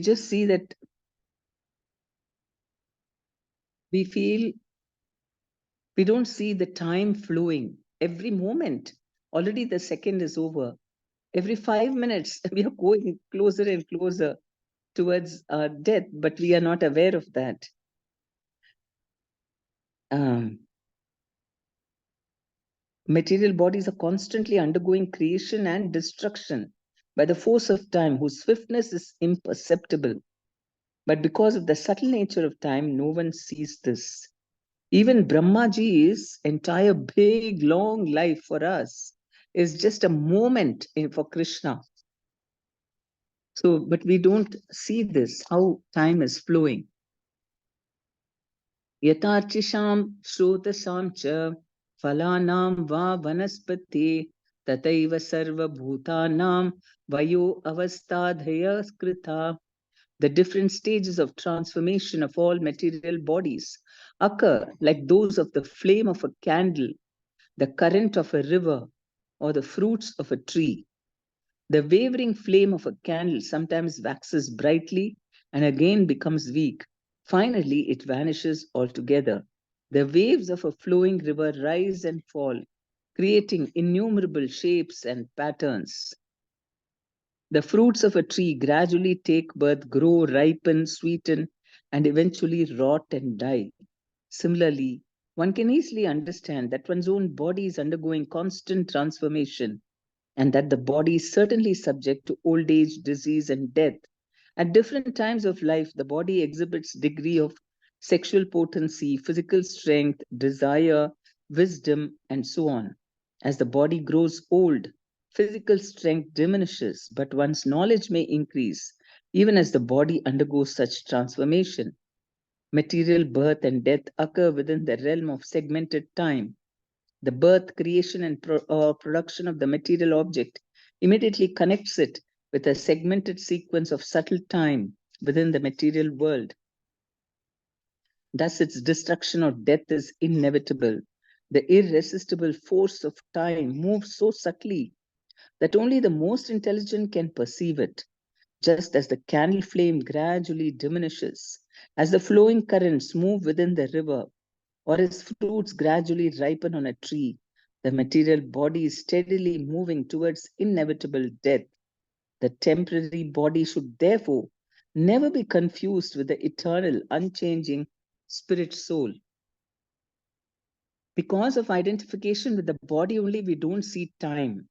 just see that we don't see the time flowing. Every moment, already the second is over. Every 5 minutes, we are going closer and closer towards death, but we are not aware of that. Material bodies are constantly undergoing creation and destruction by the force of time, whose swiftness is imperceptible. But because of the subtle nature of time, no one sees this. Even Brahmaji's entire big, long life for us is just a moment for Krishna. So, but we don't see this, how time is flowing. Yatarchisham shrotasam cha phalanam va vanaspati tataiva sarva bhutanam vayo avastadhaya skritha. The different stages of transformation of all material bodies occur like those of the flame of a candle, the current of a river, or the fruits of a tree. The wavering flame of a candle sometimes waxes brightly and again becomes weak. Finally, it vanishes altogether. The waves of a flowing river rise and fall, creating innumerable shapes and patterns. The fruits of a tree gradually take birth, grow, ripen, sweeten, and eventually rot and die. Similarly, one can easily understand that one's own body is undergoing constant transformation, and that the body is certainly subject to old age, disease, and death. At different times of life, the body exhibits degree of sexual potency, physical strength, desire, wisdom, and so on. As the body grows old, physical strength diminishes, but one's knowledge may increase, even as the body undergoes such transformation. Material birth and death occur within the realm of segmented time. The birth, creation, and production of the material object immediately connects it with a segmented sequence of subtle time within the material world. Thus, its destruction or death is inevitable. The irresistible force of time moves so subtly that only the most intelligent can perceive it, just as the candle flame gradually diminishes, as the flowing currents move within the river, or as fruits gradually ripen on a tree. The material body is steadily moving towards inevitable death. The temporary body should therefore never be confused with the eternal, unchanging spirit soul. Because of identification with the body only, we don't see time.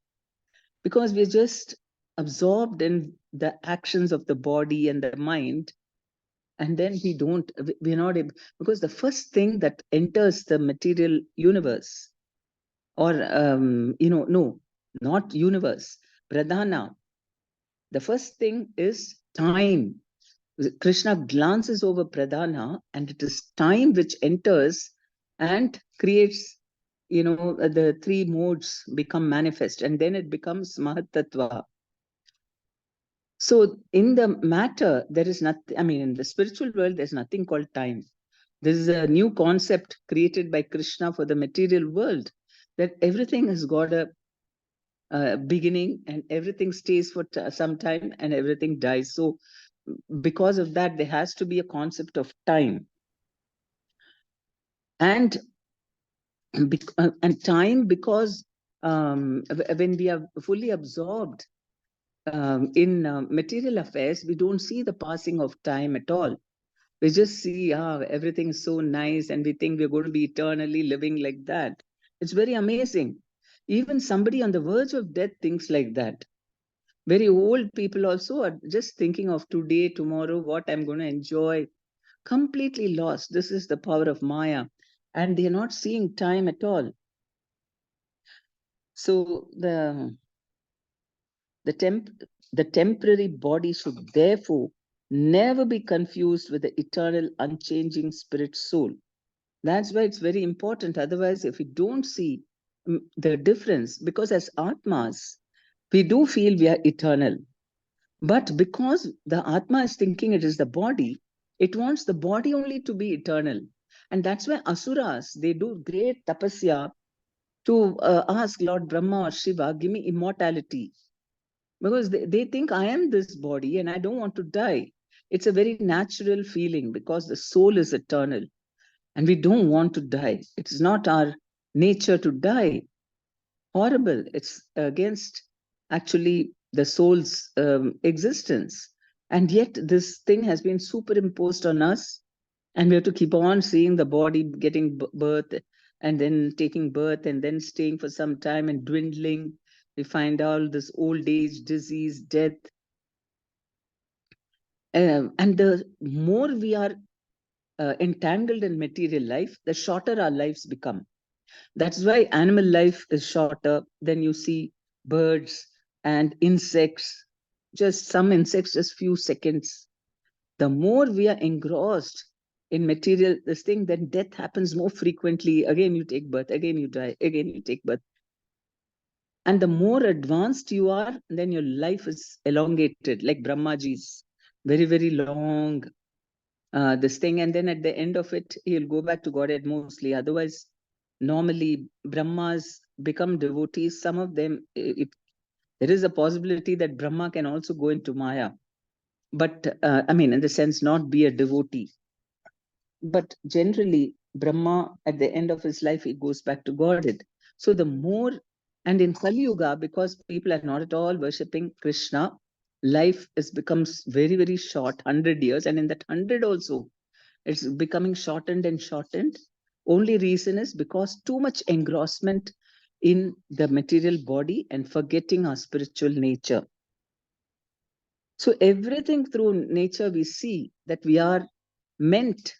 Because we're just absorbed in the actions of the body and the mind, and then we're not able, because the first thing that enters the material universe, or no, not universe, pradhana, the first thing is time. Krishna glances over pradhana, and it is time which enters and creates, the three modes become manifest, and then it becomes mahatattva. So in the matter, there is nothing, in the spiritual world, there's nothing called time. This is a new concept created by Krishna for the material world, that everything has got a beginning, and everything stays for some time, and everything dies. So because of that, there has to be a concept of time. And time, because when we are fully absorbed in material affairs, we don't see the passing of time at all. We just see, everything is so nice, and we think we're going to be eternally living like that. It's very amazing. Even somebody on the verge of death thinks like that. Very old people also are just thinking of today, tomorrow, what I'm going to enjoy. Completely lost. This is the power of Maya. And they're not seeing time at all. So the temporary body should therefore never be confused with the eternal, unchanging spirit soul. That's why it's very important. Otherwise, if we don't see the difference, because as Atmas, we do feel we are eternal. But because the Atma is thinking it is the body, it wants the body only to be eternal. And that's why Asuras, they do great tapasya to ask Lord Brahma or Shiva, give me immortality. Because they think I am this body and I don't want to die. It's a very natural feeling because the soul is eternal and we don't want to die. It's not our nature to die. Horrible. It's against actually the soul's existence. And yet, this thing has been superimposed on us, and we have to keep on seeing the body getting birth and then taking birth and then staying for some time and dwindling. We find all this old age, disease, death. And the more we are entangled in material life, the shorter our lives become. That's why animal life is shorter. Then you see birds and insects, just some insects, just few seconds. The more we are engrossed in material, this thing, then death happens more frequently. Again, you take birth, again, you die, again, you take birth. And the more advanced you are, then your life is elongated, like Brahmaji's, very, very long, this thing. And then at the end of it, he'll go back to Godhead mostly. Otherwise, normally, Brahmas become devotees. Some of them, there is a possibility that Brahma can also go into Maya. But, I mean, in the sense, not be a devotee. But generally, Brahma, at the end of his life, he goes back to Godhead. So the more, and in Kali Yuga, because people are not at all worshipping Krishna, life becomes very, very short, 100 years. And in that 100 also, it's becoming shortened and shortened. Only reason is because too much engrossment in the material body and forgetting our spiritual nature. So everything through nature, we see that we are meant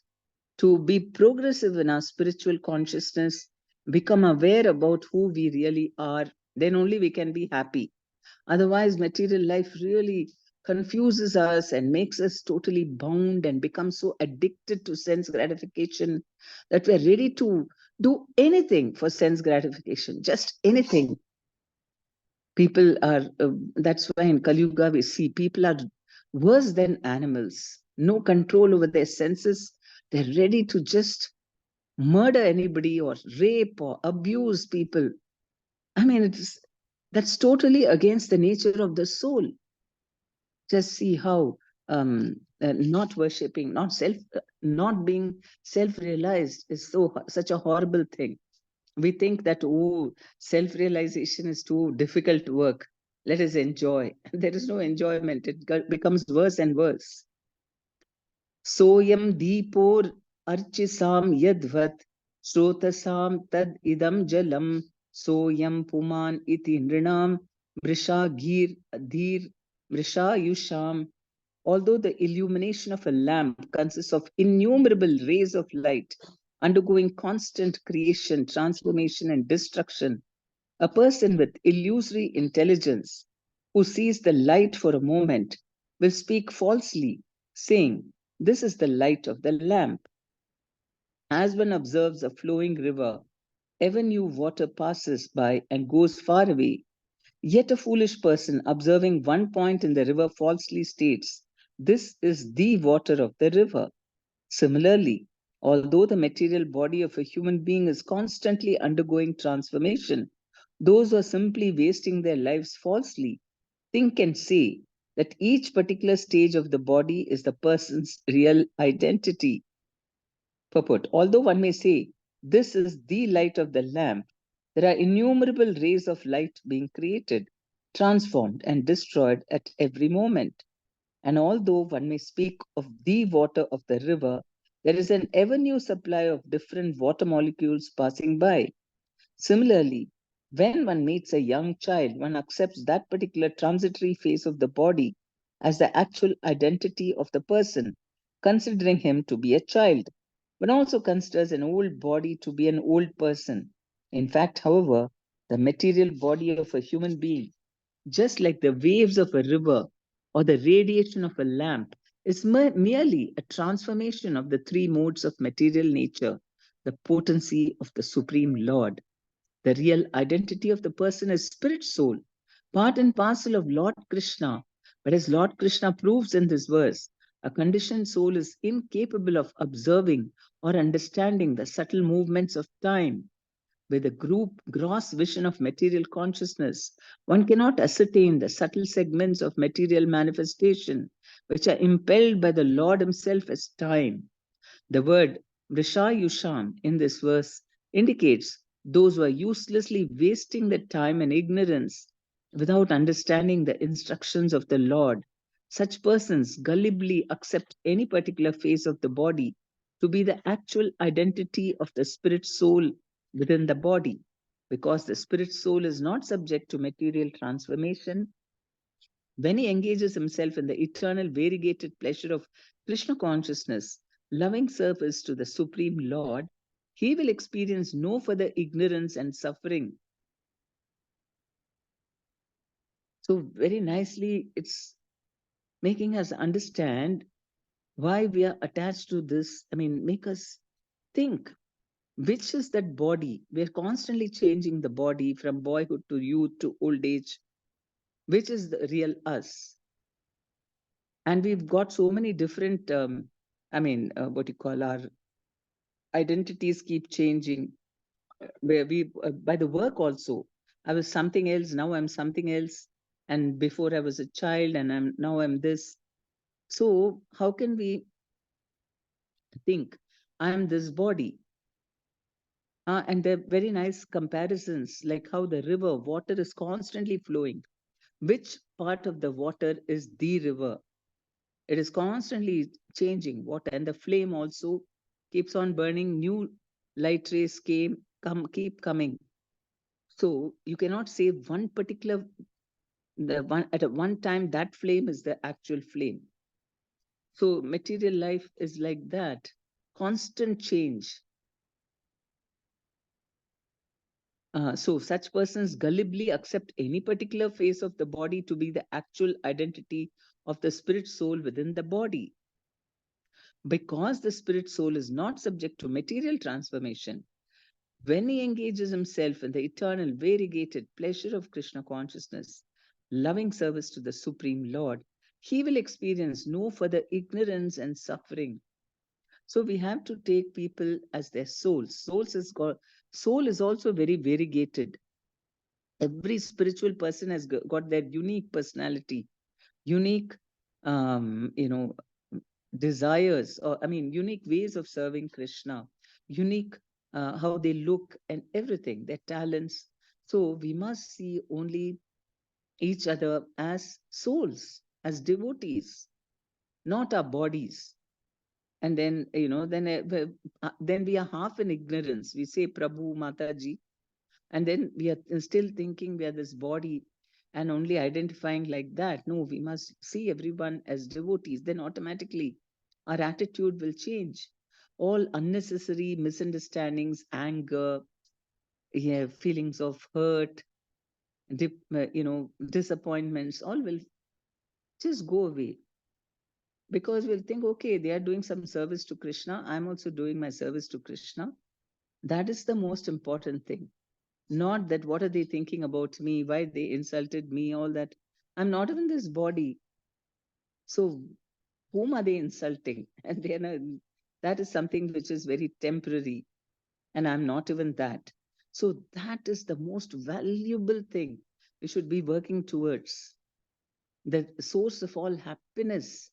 to be progressive in our spiritual consciousness, become aware about who we really are, then only we can be happy. Otherwise, material life really confuses us and makes us totally bound and become so addicted to sense gratification that we're ready to do anything for sense gratification, just anything. People are, that's why in Kali Yuga we see people are worse than animals, no control over their senses. They're ready to just murder anybody or rape or abuse people. I mean, that's totally against the nature of the soul. Just see how not worshipping, not being self-realized is such a horrible thing. We think that, oh, self-realization is too difficult work. Let us enjoy. There is no enjoyment. It becomes worse and worse. Soyam deepor archisam yadvat srotasam tad idam jalam soyam puman iti nrinam vrisha gir dhir vrisha yusham. Although the illumination of a lamp consists of innumerable rays of light undergoing constant creation, transformation, and destruction, a person with illusory intelligence who sees the light for a moment will speak falsely, saying, "This is the light of the lamp." As one observes a flowing river, ever new water passes by and goes far away. Yet a foolish person observing one point in the river falsely states, "This is the water of the river." Similarly, although the material body of a human being is constantly undergoing transformation, those who are simply wasting their lives falsely think and say that each particular stage of the body is the person's real identity. Purport. Although one may say, "This is the light of the lamp," there are innumerable rays of light being created, transformed, and destroyed at every moment. And although one may speak of the water of the river, there is an ever new supply of different water molecules passing by. Similarly, when one meets a young child, one accepts that particular transitory phase of the body as the actual identity of the person, considering him to be a child. One also considers an old body to be an old person. In fact, however, the material body of a human being, just like the waves of a river or the radiation of a lamp, is merely a transformation of the three modes of material nature, the potency of the Supreme Lord. The real identity of the person is spirit soul, part and parcel of Lord Krishna. But as Lord Krishna proves in this verse, a conditioned soul is incapable of observing or understanding the subtle movements of time. With a gross vision of material consciousness, one cannot ascertain the subtle segments of material manifestation which are impelled by the Lord Himself as time. The word Vrishayusham in this verse indicates those who are uselessly wasting their time in ignorance without understanding the instructions of the Lord. Such persons gullibly accept any particular phase of the body to be the actual identity of the spirit soul within the body. Because the spirit soul is not subject to material transformation, when he engages himself in the eternal variegated pleasure of Krishna consciousness, loving service to the Supreme Lord, he will experience no further ignorance and suffering. So, very nicely, it's making us understand why we are attached to this. I mean, make us think which is that body. We're constantly changing the body from boyhood to youth to old age. Which is the real us? And we've got so many different, what you call our identities keep changing. Where we, by the work also, I was something else, now I'm something else. And before I was a child and now I'm this. So how can we think I'm this body? And they're very nice comparisons, like how the river water is constantly flowing. Which part of the water is the river? It is constantly changing water, and the flame also keeps on burning. New light rays keep coming. So you cannot say one particular the one at a one time that flame is the actual flame. So material life is like that, constant change. So such persons gullibly accept any particular phase of the body to be the actual identity of the spirit soul within the body. Because the spirit soul is not subject to material transformation, when he engages himself in the eternal variegated pleasure of Krishna consciousness, loving service to the Supreme Lord, he will experience no further ignorance and suffering. So we have to take people as their souls. Soul is also very variegated. Every spiritual person has got their unique personality, unique, you know, desires, or I mean, unique ways of serving Krishna, unique how they look and everything, their talents. So we must see only each other as souls, as devotees, not our bodies. And then, then we are half in ignorance. We say Prabhu, Mataji, and then we are still thinking we are this body and only identifying like that. No, we must see everyone as devotees. Then automatically our attitude will change. All unnecessary misunderstandings, anger, yeah, feelings of hurt, disappointments, all will just go away, because we'll think, okay, they are doing some service to Krishna, I'm also doing my service to Krishna. That is the most important thing. Not that what are they thinking about me, why they insulted me, all that. I'm not even this body. So whom are they insulting? And that is something which is very temporary. And I'm not even that. So that is the most valuable thing we should be working towards. The source of all happiness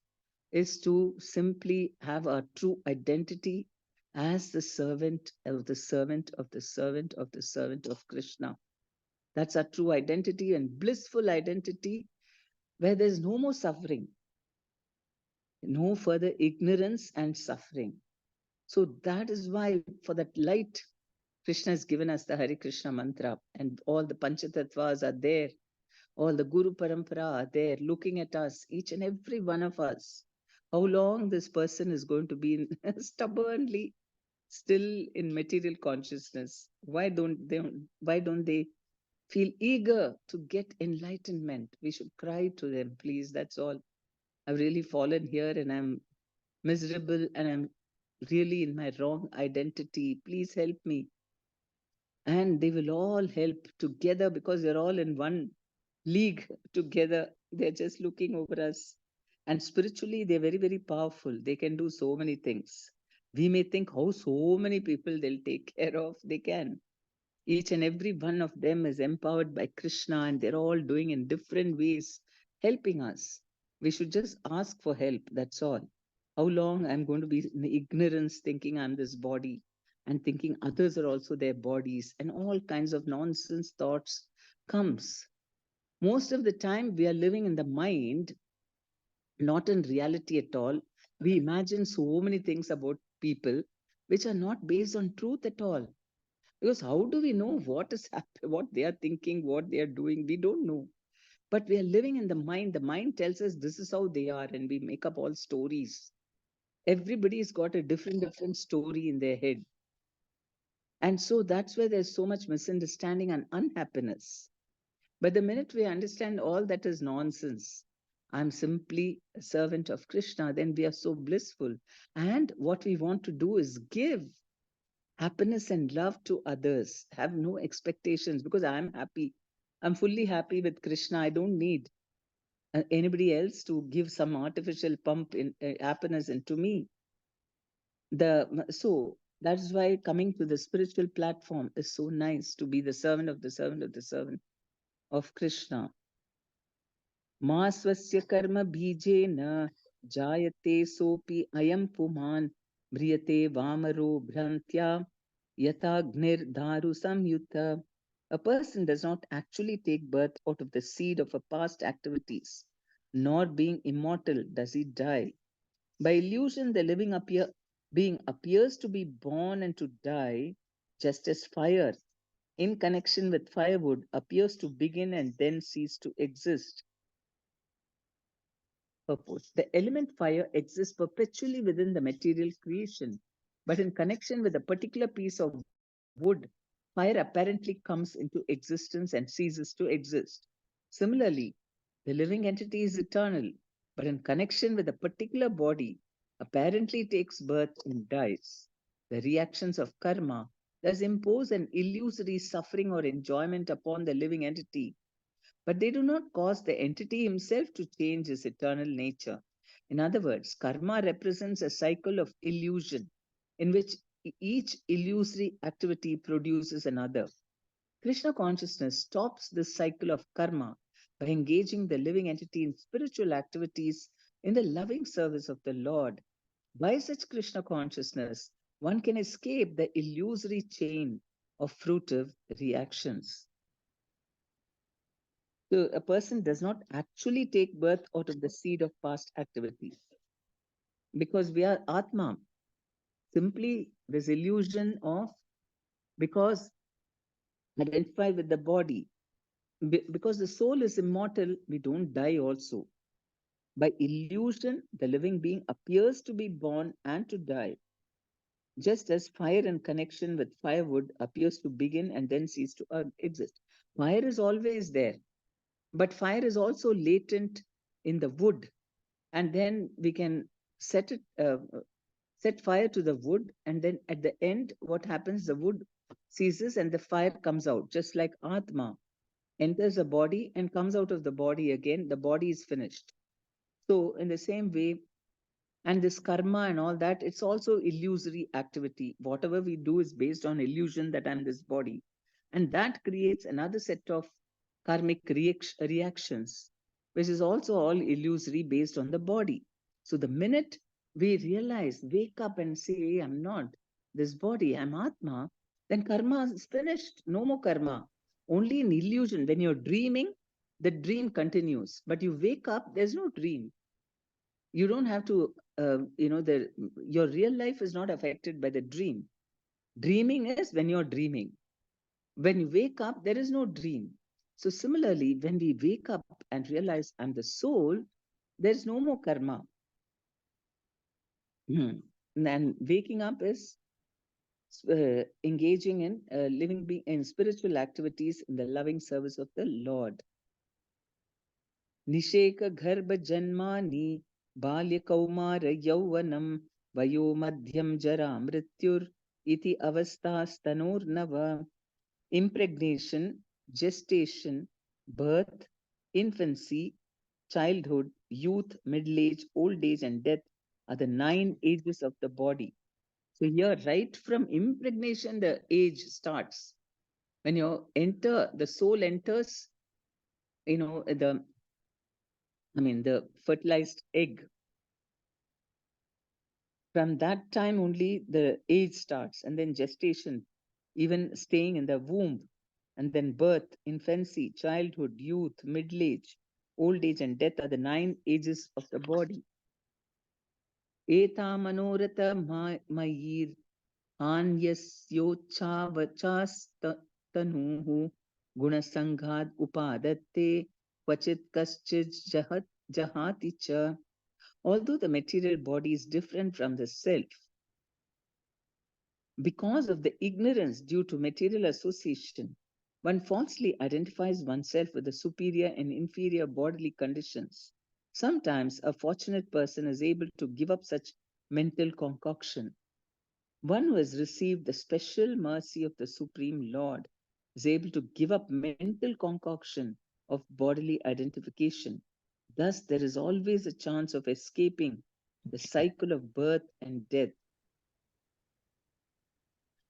is to simply have a true identity as the servant of the servant of the servant of the servant of Krishna. That's our true identity and blissful identity, where there's no more suffering, no further ignorance and suffering. So that is why, for that light, Krishna has given us the Hare Krishna mantra, and all the Panchatattvas are there, all the Guru Parampara are there looking at us, each and every one of us. How long this person is going to be stubbornly still in material consciousness? Why don't they feel eager to get enlightenment? We should cry to them, please. That's all. I've really fallen here and I'm miserable and I'm really in my wrong identity. Please help me. And they will all help together, because they're all in one league together. They're just looking over us. And spiritually, they're very, very powerful. They can do so many things. We may think how so many people they'll take care of. They can. Each and every one of them is empowered by Krishna, and they're all doing in different ways, helping us. We should just ask for help. That's all. How long I'm going to be in ignorance thinking I'm this body and thinking others are also their bodies and all kinds of nonsense thoughts comes. Most of the time we are living in the mind, not in reality at all. We imagine so many things about people which are not based on truth at all. Because how do we know what is what they are thinking, what they are doing? We don't know. But we are living in the mind. The mind tells us this is how they are, and we make up all stories. Everybody's got a different story in their head. And so that's where there's so much misunderstanding and unhappiness. But the minute we understand all that is nonsense, I'm simply a servant of Krishna, then we are so blissful. And what we want to do is give happiness and love to others. Have no expectations because I'm happy. I'm fully happy with Krishna. I don't need anybody else to give some artificial pump in happiness into me. So that's why coming to the spiritual platform is so nice, to be the servant of the servant of the servant of Krishna. Ma swasya karma bijena jayate sopi ayam puman briyate vamaro bhrantya yatagnir daru samyuta. A person does not actually take birth out of the seed of a past activities, nor being immortal does he die. By illusion, the being appears to be born and to die, just as fire, in connection with firewood, appears to begin and then cease to exist. Purpose. The element fire exists perpetually within the material creation, but in connection with a particular piece of wood, fire apparently comes into existence and ceases to exist. Similarly, the living entity is eternal, but in connection with a particular body, apparently takes birth and dies. The reactions of karma thus impose an illusory suffering or enjoyment upon the living entity, but they do not cause the entity himself to change his eternal nature. In other words, karma represents a cycle of illusion in which each illusory activity produces another. Krishna consciousness stops this cycle of karma by engaging the living entity in spiritual activities in the loving service of the Lord. By such Krishna consciousness, one can escape the illusory chain of fruitive reactions. So a person does not actually take birth out of the seed of past activities because we are Atma. Simply this illusion of, because identify with the body, because the soul is immortal, we don't die also. By illusion, the living being appears to be born and to die, just as fire in connection with firewood appears to begin and then cease to exist. Fire is always there, but fire is also latent in the wood, and then we can set it set fire to the wood, and then at the end what happens, the wood ceases and the fire comes out, just like Atma enters the body and comes out of the body again, the body is finished. So in the same way, and this karma and all that, it's also illusory activity. Whatever we do is based on illusion that I'm this body, and that creates another set of karmic reactions, which is also all illusory based on the body. So the minute we realize, wake up and say, hey, I'm not this body, I'm Atma, then karma is finished. No more karma, only an illusion. When you're dreaming, the dream continues, but you wake up, there's no dream. You don't have to your real life is not affected by the dream. Dreaming is when you're dreaming. When you wake up, there is no dream. So similarly, when we wake up and realize I'm the soul, there's no more karma. And waking up is engaging in living being in spiritual activities in the loving service of the Lord. निषेक गर्भ जन्मानि बाल्य कौमार यौवनम वयो मध्यम जरा मृत्युर इति अवस्थास्तनोर्नव. Impregnation, gestation, birth, infancy, childhood, youth, middle age, old age, and death are the 9 ages of the body. So here, right from impregnation, the age starts. When you enter, the soul enters, the the fertilized egg. From that time only the age starts, and then gestation, even staying in the womb, and then birth, infancy, childhood, youth, middle age, old age, and death are the 9 ages of the body. Eta manorata mayir anyasyochavachastanuhu gunasanghad upadatte kvachit kaschid jahati cha. Although the material body is different from the self, because of the ignorance due to material association, one falsely identifies oneself with the superior and inferior bodily conditions. Sometimes a fortunate person is able to give up such mental concoction. One who has received the special mercy of the Supreme Lord is able to give up mental concoction of bodily identification. Thus, there is always a chance of escaping the cycle of birth and death.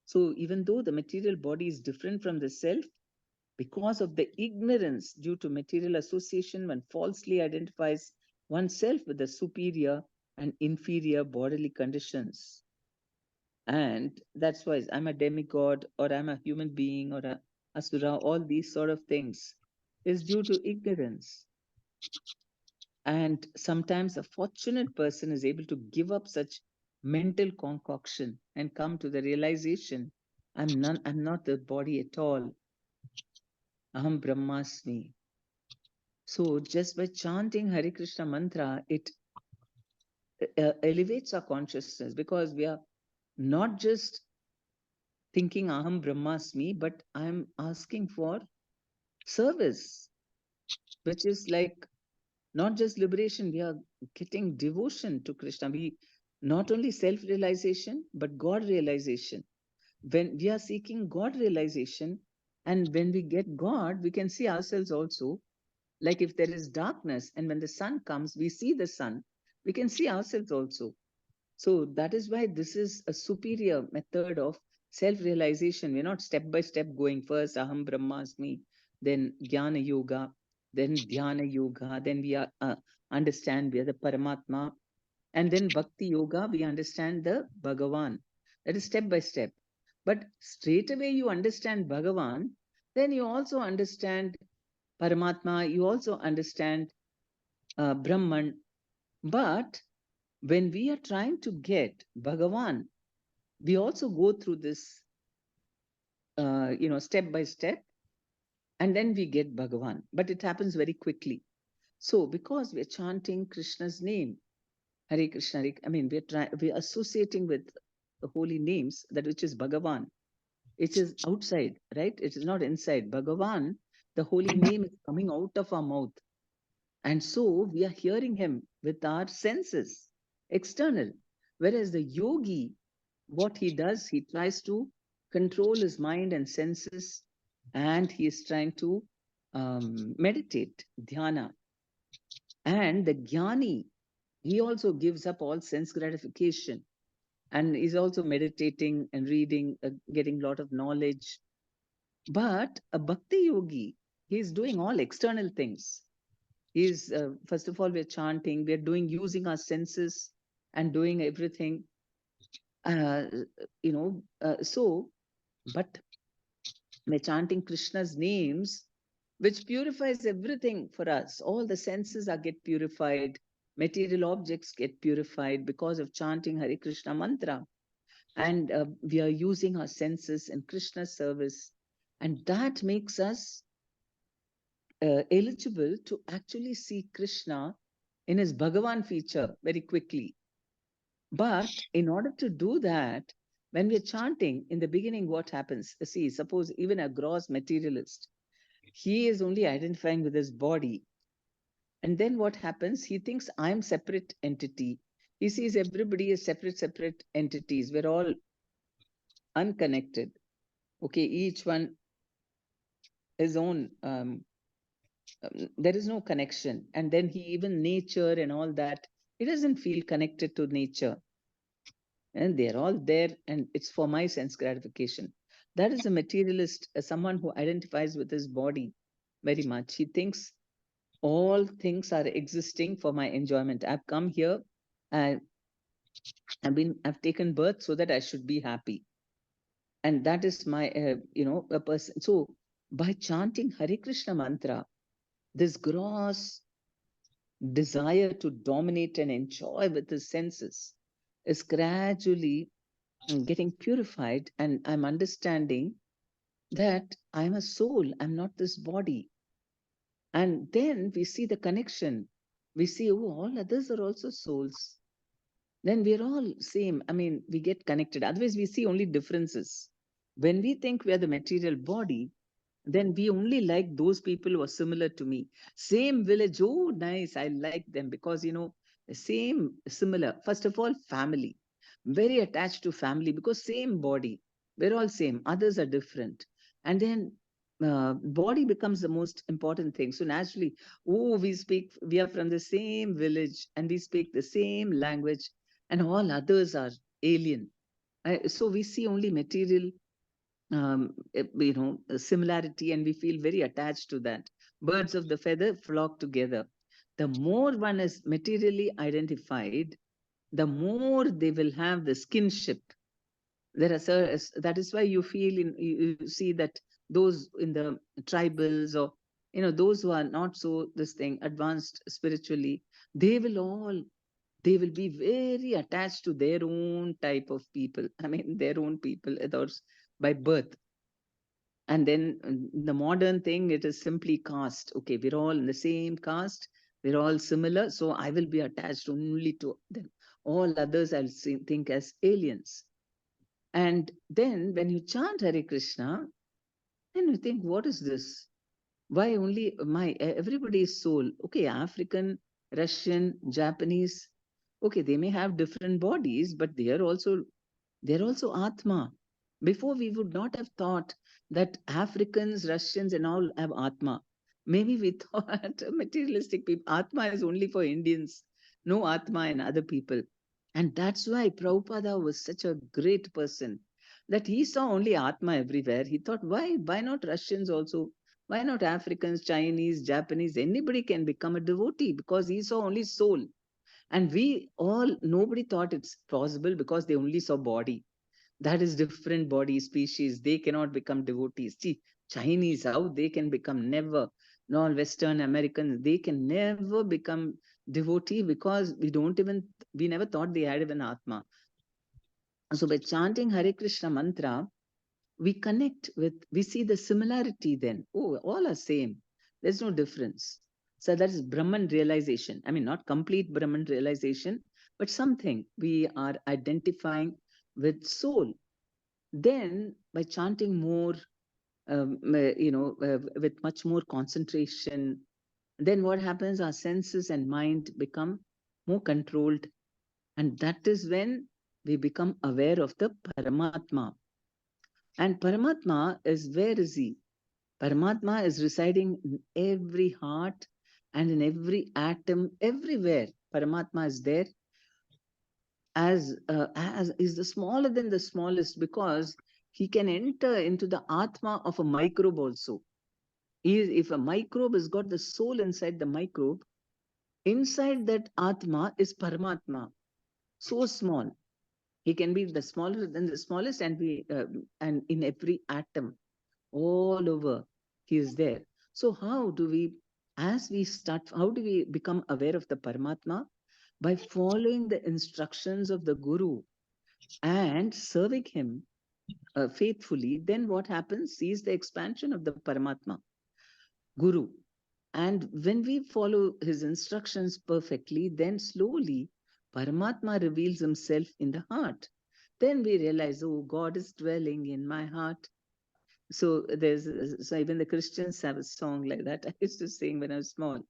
So, even though the material body is different from the self, because of the ignorance due to material association, one falsely identifies oneself with the superior and inferior bodily conditions. And that's why I'm a demigod or I'm a human being or a asura, all these sort of things is due to ignorance. And sometimes a fortunate person is able to give up such mental concoction and come to the realization I'm not the body at all. Aham Brahmasmi. So just by chanting Hare Krishna mantra, it elevates our consciousness, because we are not just thinking Aham Brahmasmi, but I'm asking for service, which is like not just liberation, we are getting devotion to Krishna. We not only self realization, but God realization. When we are seeking God realization, and when we get God, we can see ourselves also. Like if there is darkness, and when the sun comes, we see the sun, we can see ourselves also. So that is why this is a superior method of self realization. We're not step by step going first, Aham Brahmasmi, then Jnana Yoga, then Dhyana Yoga, then we are understand we are the Paramatma, and then Bhakti Yoga, we understand the Bhagavan. That is step by step. But straight away you understand Bhagavan, then you also understand Paramatma, you also understand Brahman. But when we are trying to get Bhagavan, we also go through this, step by step, and then we get Bhagavan. But it happens very quickly. So, because we're chanting Krishna's name, Hare Krishna, we're associating with the holy names, that which is Bhagavan. It is outside, right? It is not inside. Bhagavan, the holy name is coming out of our mouth. And so we are hearing him with our senses, external. Whereas the yogi, what he does, he tries to control his mind and senses, and he is trying to meditate, dhyana. And the jnani, he also gives up all sense gratification, and is also meditating and reading, getting a lot of knowledge. But a bhakti yogi, he is doing all external things. Is first of all, we're chanting, we're doing, using our senses and doing everything, uh, but we're chanting Krishna's names, which purifies everything for us. All the senses are get purified, material objects get purified because of chanting Hare Krishna mantra. And we are using our senses in Krishna's service, and that makes us eligible to actually see Krishna in his Bhagavan feature very quickly. But in order to do that, when we're chanting, in the beginning, what happens? See, suppose even a gross materialist, he is only identifying with his body. And then what happens? He thinks I'm separate entity. He sees everybody as separate entities. We're all unconnected. Okay, each one his own there is no connection. And then he, even nature and all that, he doesn't feel connected to nature, and they're all there, and it's for my sense gratification. That is a materialist, someone who identifies with his body very much. He thinks All things are existing for my enjoyment. I've come here, and I've taken birth so that I should be happy. And that is my, a person. So by chanting Hare Krishna mantra, this gross desire to dominate and enjoy with the senses is gradually getting purified, and I'm understanding that I'm a soul, I'm not this body. And then we see the connection. We see, oh, all others are also souls. Then we're all same. I mean, we get connected. Otherwise, we see only differences. When we think we are the material body, then we only like those people who are similar to me. Same village, oh, nice, I like them because, same, similar. First of all, family. Very attached to family because same body. We're all same. Others are different. And then body becomes the most important thing. So naturally, oh, we are from the same village and we speak the same language, and all others are alien. So we see only material similarity, and we feel very attached to that. Birds of the feather flock together. The more one is materially identified, the more they will have the skinship. That is why you feel you see that those in the tribals, or those who are not so this thing advanced spiritually, they will all they will be very attached to their own type of people. I mean, their own people, others by birth. And then the modern thing, it is simply caste. Okay, we're all in the same caste, we're all similar, so I will be attached only to them. All others think as aliens. And then when you chant Hare Krishna, then you think, what is this? Why only everybody's soul? Okay, African, Russian, Japanese, okay, they may have different bodies, but they're also Atma. Before, we would not have thought that Africans, Russians, and all have Atma. Maybe we thought materialistic people, Atma is only for Indians, no Atma in other people. And that's why Prabhupada was such a great person, that he saw only Atma everywhere. He thought, why not Russians also? Why not Africans, Chinese, Japanese? Anybody can become a devotee because he saw only soul. And nobody thought it's possible because they only saw body. That is different body species. They cannot become devotees. See, Chinese, how they can become? Never. Non Western Americans, they can never become devotee because we never thought they had even Atma. So by chanting Hare Krishna mantra, we see the similarity then. Oh, all are same. There's no difference. So that is Brahman realization. I mean, not complete Brahman realization, but something we are identifying with soul. Then by chanting more, with much more concentration, then what happens? Our senses and mind become more controlled. And that is when we become aware of the Paramatma. And Paramatma is, where is he? Paramatma is residing in every heart and in every atom, everywhere. Paramatma is there, as is the smaller than the smallest, because he can enter into the Atma of a microbe also. If a microbe has got the soul inside the microbe, inside that Atma is Paramatma, so small. He can be the smaller than the smallest, and in every atom, all over, he is there. So how do we become aware of the Paramatma? By following the instructions of the Guru and serving him faithfully. Then what happens? Sees the expansion of the Paramatma, Guru. And when we follow his instructions perfectly, then slowly Paramatma reveals himself in the heart. Then we realize, oh, God is dwelling in my heart. So even the Christians have a song like that. I used to sing when I was small.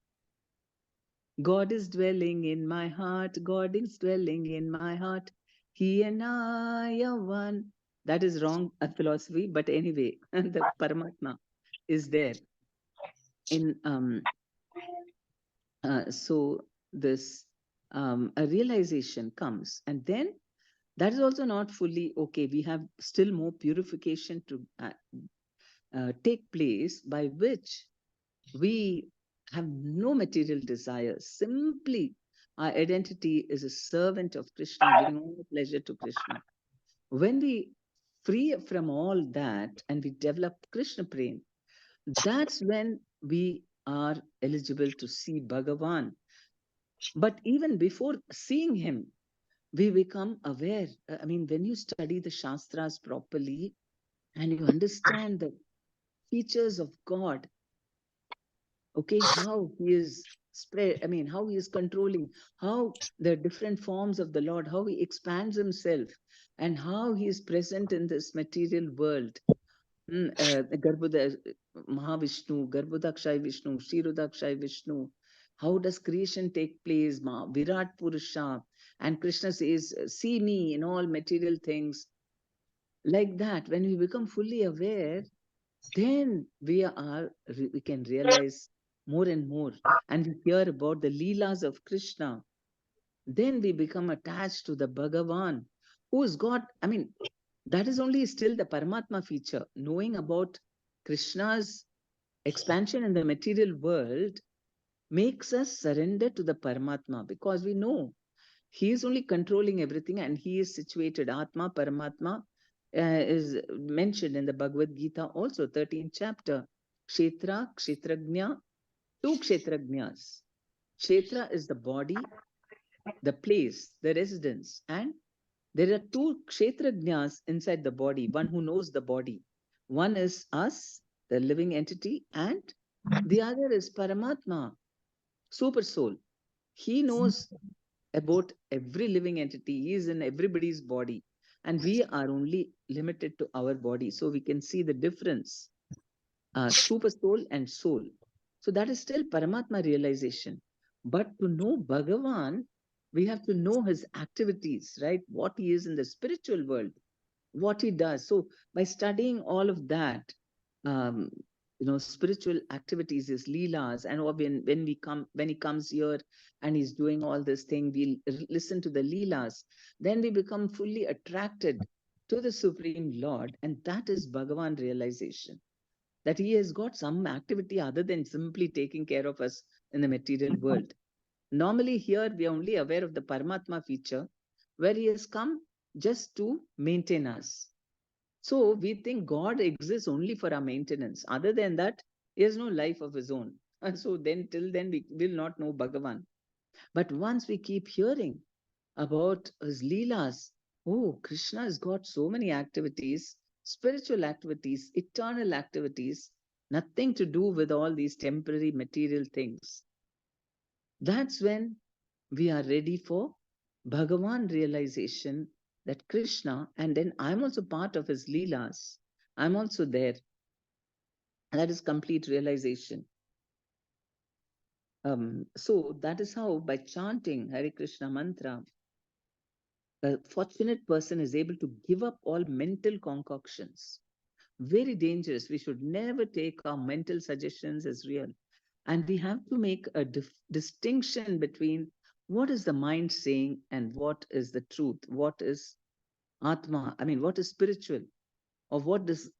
God is dwelling in my heart. God is dwelling in my heart. He and I are one. That is wrong philosophy, but anyway, the Paramatma is there in so this a realization comes, and then that is also not fully okay. We have still more purification to take place, by which we have no material desires. Simply, our identity is a servant of Krishna, giving all the pleasure to Krishna. When we free from all that and we develop Krishna prem, that's when we are eligible to see Bhagavan. But even before seeing him, we become aware. I mean, when you study the Shastras properly and you understand the features of God, okay, how he is spread, I mean, how he is controlling, how the different forms of the Lord, how he expands himself, and how he is present in this material world. Garbhoda Mahavishnu, Garbhodakshay Vishnu, Shirodakshay Vishnu. How does creation take place? Virat Purusha. And Krishna says, see me in all material things. Like that, when we become fully aware, then we can realize more and more. And we hear about the Leelas of Krishna. Then we become attached to the Bhagavan, who is God. I mean, that is only still the Paramatma feature. Knowing about Krishna's expansion in the material world makes us surrender to the Paramatma, because we know he is only controlling everything and he is situated. Atma, Paramatma is mentioned in the Bhagavad Gita also, 13th chapter. Kshetra, Kshetrajna, two Kshetrajnas. Kshetra is the body, the place, the residence, and there are two kshetrajnas inside the body, one who knows the body. One is us, the living entity, and the other is Paramatma, super soul. He knows about every living entity. He is in everybody's body. And we are only limited to our body. So we can see the difference, super soul and soul. So that is still Paramatma realization. But to know Bhagavan, we have to know his activities, right? What he is in the spiritual world, what he does. So by studying all of that, um, spiritual activities, his leelas, and when he comes here and he's doing all this thing, we'll listen to the leelas. Then we become fully attracted to the Supreme Lord, and that is Bhagavan realization, that he has got some activity other than simply taking care of us in the material world. Normally, here we are only aware of the Paramatma feature, where he has come just to maintain us. So we think God exists only for our maintenance. Other than that, he has no life of his own. And so then, till then, we will not know Bhagavan. But once we keep hearing about his Leelas, oh, Krishna has got so many activities, spiritual activities, eternal activities, nothing to do with all these temporary material things. That's when we are ready for Bhagavan realization, that Krishna, and then I'm also part of his Leelas. I'm also there. And that is complete realization. So that is how, by chanting Hare Krishna mantra, a fortunate person is able to give up all mental concoctions. Very dangerous. We should never take our mental suggestions as real. And we have to make a distinction between what is the mind saying and what is the truth, what is Atma, I mean, what is spiritual, or what does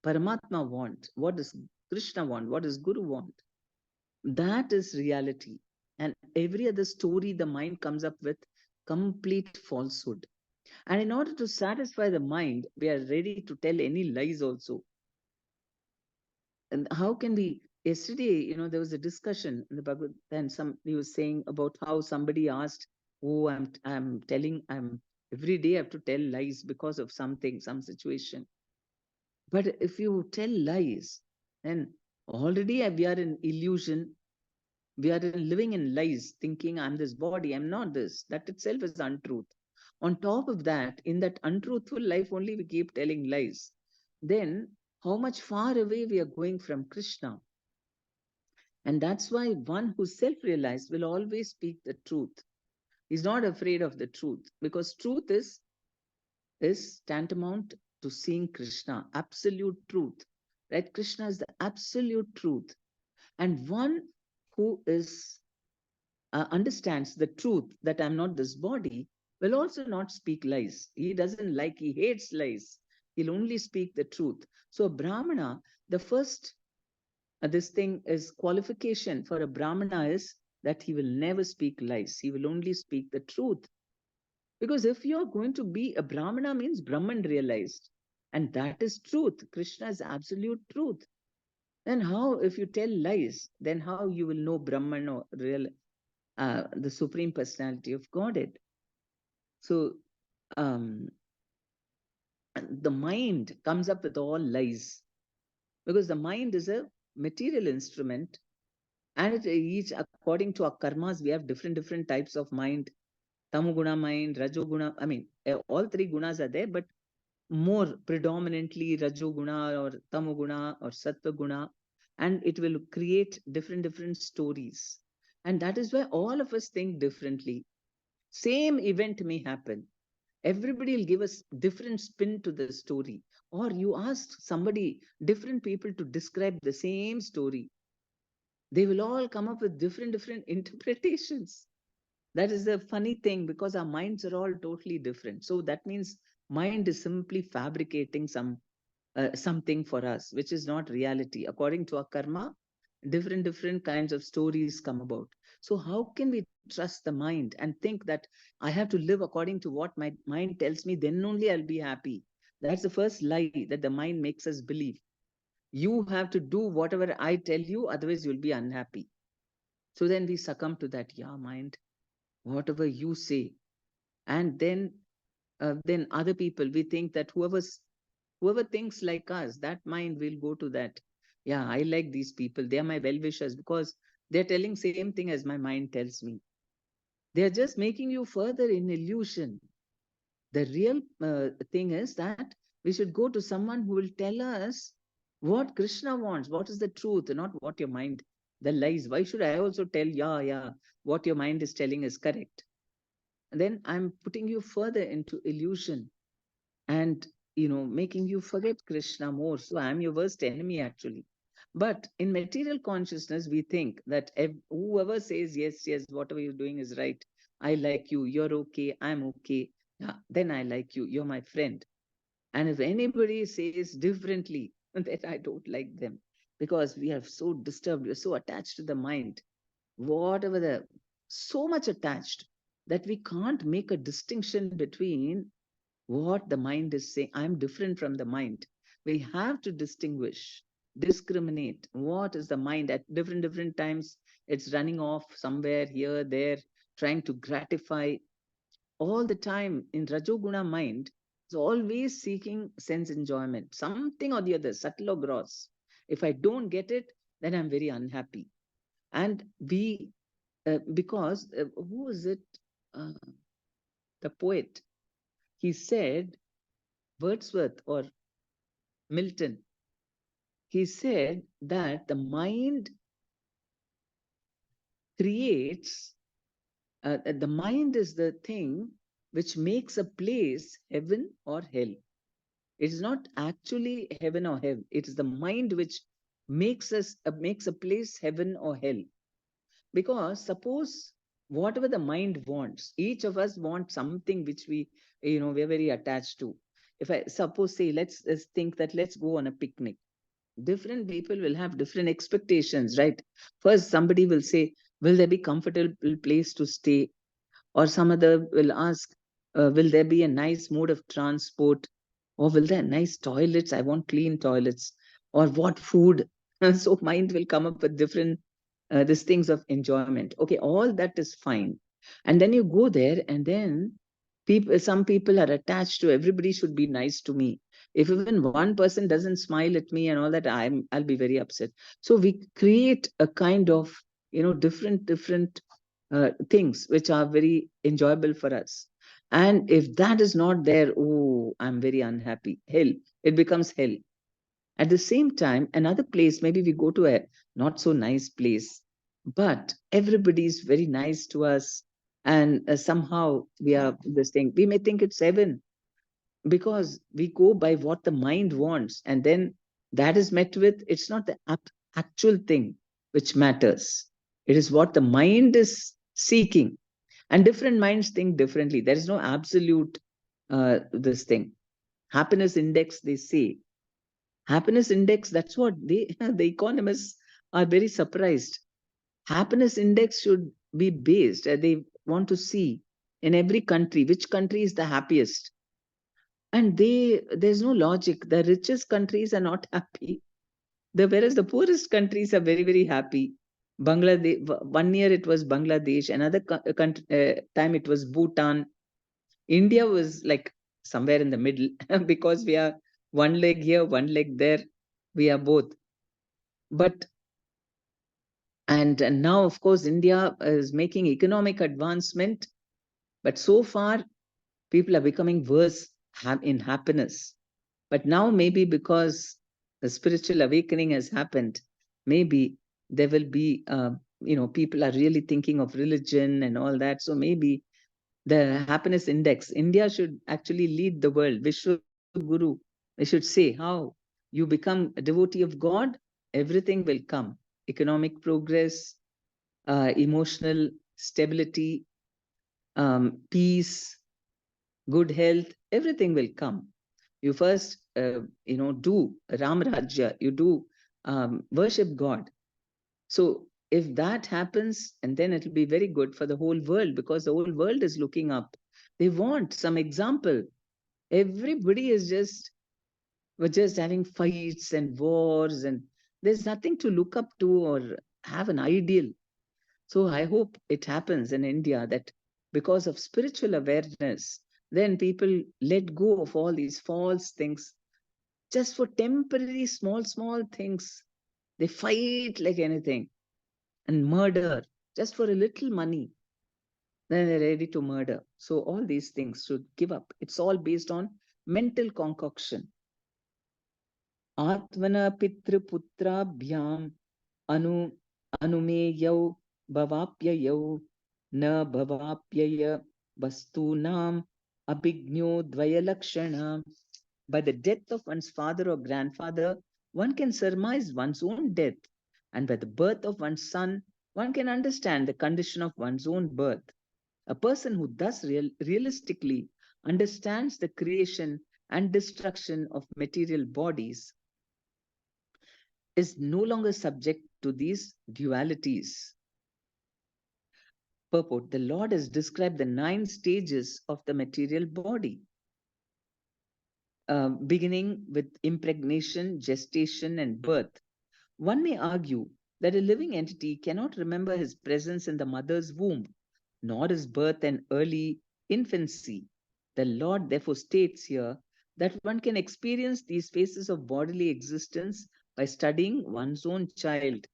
Paramatma want, what does Krishna want, what does Guru want. That is reality. And every other story the mind comes up with, complete falsehood. And in order to satisfy the mind, we are ready to tell any lies also. And how can we? Yesterday, there was a discussion in the Bhagavad, and somebody was saying about how somebody asked, "Oh, I'm every day I have to tell lies because of something, some situation." But if you tell lies, then already we are in illusion. We are living in lies, thinking I'm this body, I'm not this. That itself is untruth. On top of that, in that untruthful life, only we keep telling lies. Then, how much far away we are going from Krishna? And that's why one who's self realized will always speak the truth. He's not afraid of the truth, because truth is tantamount to seeing Krishna, absolute truth. Right? Krishna is the absolute truth. And one who understands the truth that I'm not this body will also not speak lies. He doesn't like, he hates lies. He'll only speak the truth. So, Brahmana, the first this thing is qualification for a Brahmana is that he will never speak lies. He will only speak the truth. Because if you're going to be a Brahmana means Brahman realized. And that is truth. Krishna is absolute truth. Then how, if you tell lies, then how you will know Brahman or real, the Supreme Personality of Godhead? So um, the mind comes up with all lies because the mind is a material instrument, and it each according to our karmas we have different types of mind. Tamoguna mind, rajoguna, I mean all three gunas are there, but more predominantly rajoguna or tamoguna or sattva, and it will create different stories. And that is why all of us think differently. Same event may happen, everybody will give us different spin to the story. Or you ask somebody, different people to describe the same story, they will all come up with different interpretations. That is the funny thing, because our minds are all totally different. So that means mind is simply fabricating something for us, which is not reality. According to our karma, different kinds of stories come about. So how can we trust the mind and think that I have to live according to what my mind tells me, then only I'll be happy? That's the first lie that the mind makes us believe. You have to do whatever I tell you, otherwise you'll be unhappy. So then we succumb to that, yeah, mind, whatever you say. And then other people, we think that whoever thinks like us, that mind will go to that. Yeah, I like these people. They are my well-wishers because they're telling same thing as my mind tells me. They're just making you further in illusion. The real thing is that we should go to someone who will tell us what Krishna wants, what is the truth, not what your mind, the lies. Why should I also tell, yeah, what your mind is telling is correct? And then I'm putting you further into illusion and making you forget Krishna more. So I'm your worst enemy actually. But in material consciousness, we think that whoever says yes, whatever you're doing is right. I like you. You're okay. I'm okay. Yeah, then I like you. You're my friend. And if anybody says differently, then I don't like them, because we are so disturbed. We're so attached to the mind. Whatever so much attached that we can't make a distinction between what the mind is saying. I'm different from the mind. We have to distinguish, discriminate. What is the mind at different times? It's running off somewhere here, there, trying to gratify all the time. In Rajoguna mind, is always seeking sense enjoyment, something or the other, subtle or gross. If I don't get it, then I'm very unhappy. And because who is it? Uh, the poet. He said, Wordsworth or Milton, he said that the mind creates, the mind is the thing which makes a place heaven or hell. It is not actually heaven or hell. It is the mind which makes a place heaven or hell. Because suppose whatever the mind wants, each of us wants something which we're very attached to. If I suppose say, let's think that let's go on a picnic. Different people will have different expectations, right? First, somebody will say, will there be comfortable place to stay? Or some other will ask, will there be a nice mode of transport? Or will there nice toilets? I want clean toilets. Or what food? So mind will come up with different these things of enjoyment. Okay, all that is fine. And then you go there, and then some people are attached to everybody should be nice to me. If even one person doesn't smile at me and all that, I'll be very upset. So we create a kind of different things which are very enjoyable for us. And if that is not there, oh, I'm very unhappy. Hell, it becomes hell. At the same time, another place, maybe we go to a not so nice place, but everybody is very nice to us. And somehow we are this thing. We may think it's heaven because we go by what the mind wants. And then that is met with, it's not the actual thing which matters. It is what the mind is seeking. And different minds think differently. There is no absolute this thing. Happiness index, they say. Happiness index, that's what the economists are very surprised. Happiness index should be based, they want to see in every country which country is the happiest. And there's no logic. The richest countries are not happy. Whereas the poorest countries are very, very happy. Bangladesh, 1 year it was Bangladesh, another time it was Bhutan. India was like somewhere in the middle because we are one leg here, one leg there. We are both. But and now, of course, India is making economic advancement, but so far people are becoming worse in happiness. But now, maybe because the spiritual awakening has happened, maybe there will be, people are really thinking of religion and all that. So maybe the happiness index, India should actually lead the world. Vishwa Guru, they should say how you become a devotee of God, everything will come. Economic progress, emotional stability, peace, good health, everything will come. You first, do Ram Rajya, you do worship God. So if that happens, and then it'll be very good for the whole world because the whole world is looking up. They want some example. Everybody is we're just having fights and wars, and there's nothing to look up to or have an ideal. So I hope it happens in India that because of spiritual awareness, then people let go of all these false things just for temporary small, small things. They fight like anything and murder just for a little money. Then they're ready to murder. So all these things should give up. It's all based on mental concoction. Atvana Pitra Putra Bhyam Anu Anumeyau Bhavapyayau Na Bhavapyaya Vastunam Abhignyo Dvayalakshana. By the death of one's father or grandfather, one can surmise one's own death. And by the birth of one's son, one can understand the condition of one's own birth. A person who thus realistically understands the creation and destruction of material bodies is no longer subject to these dualities. Purport: the Lord has described the 9 stages of the material body, beginning with impregnation, gestation, and birth. One may argue that a living entity cannot remember his presence in the mother's womb, nor his birth and early infancy. The Lord therefore states here that one can experience these phases of bodily existence by studying one's own child.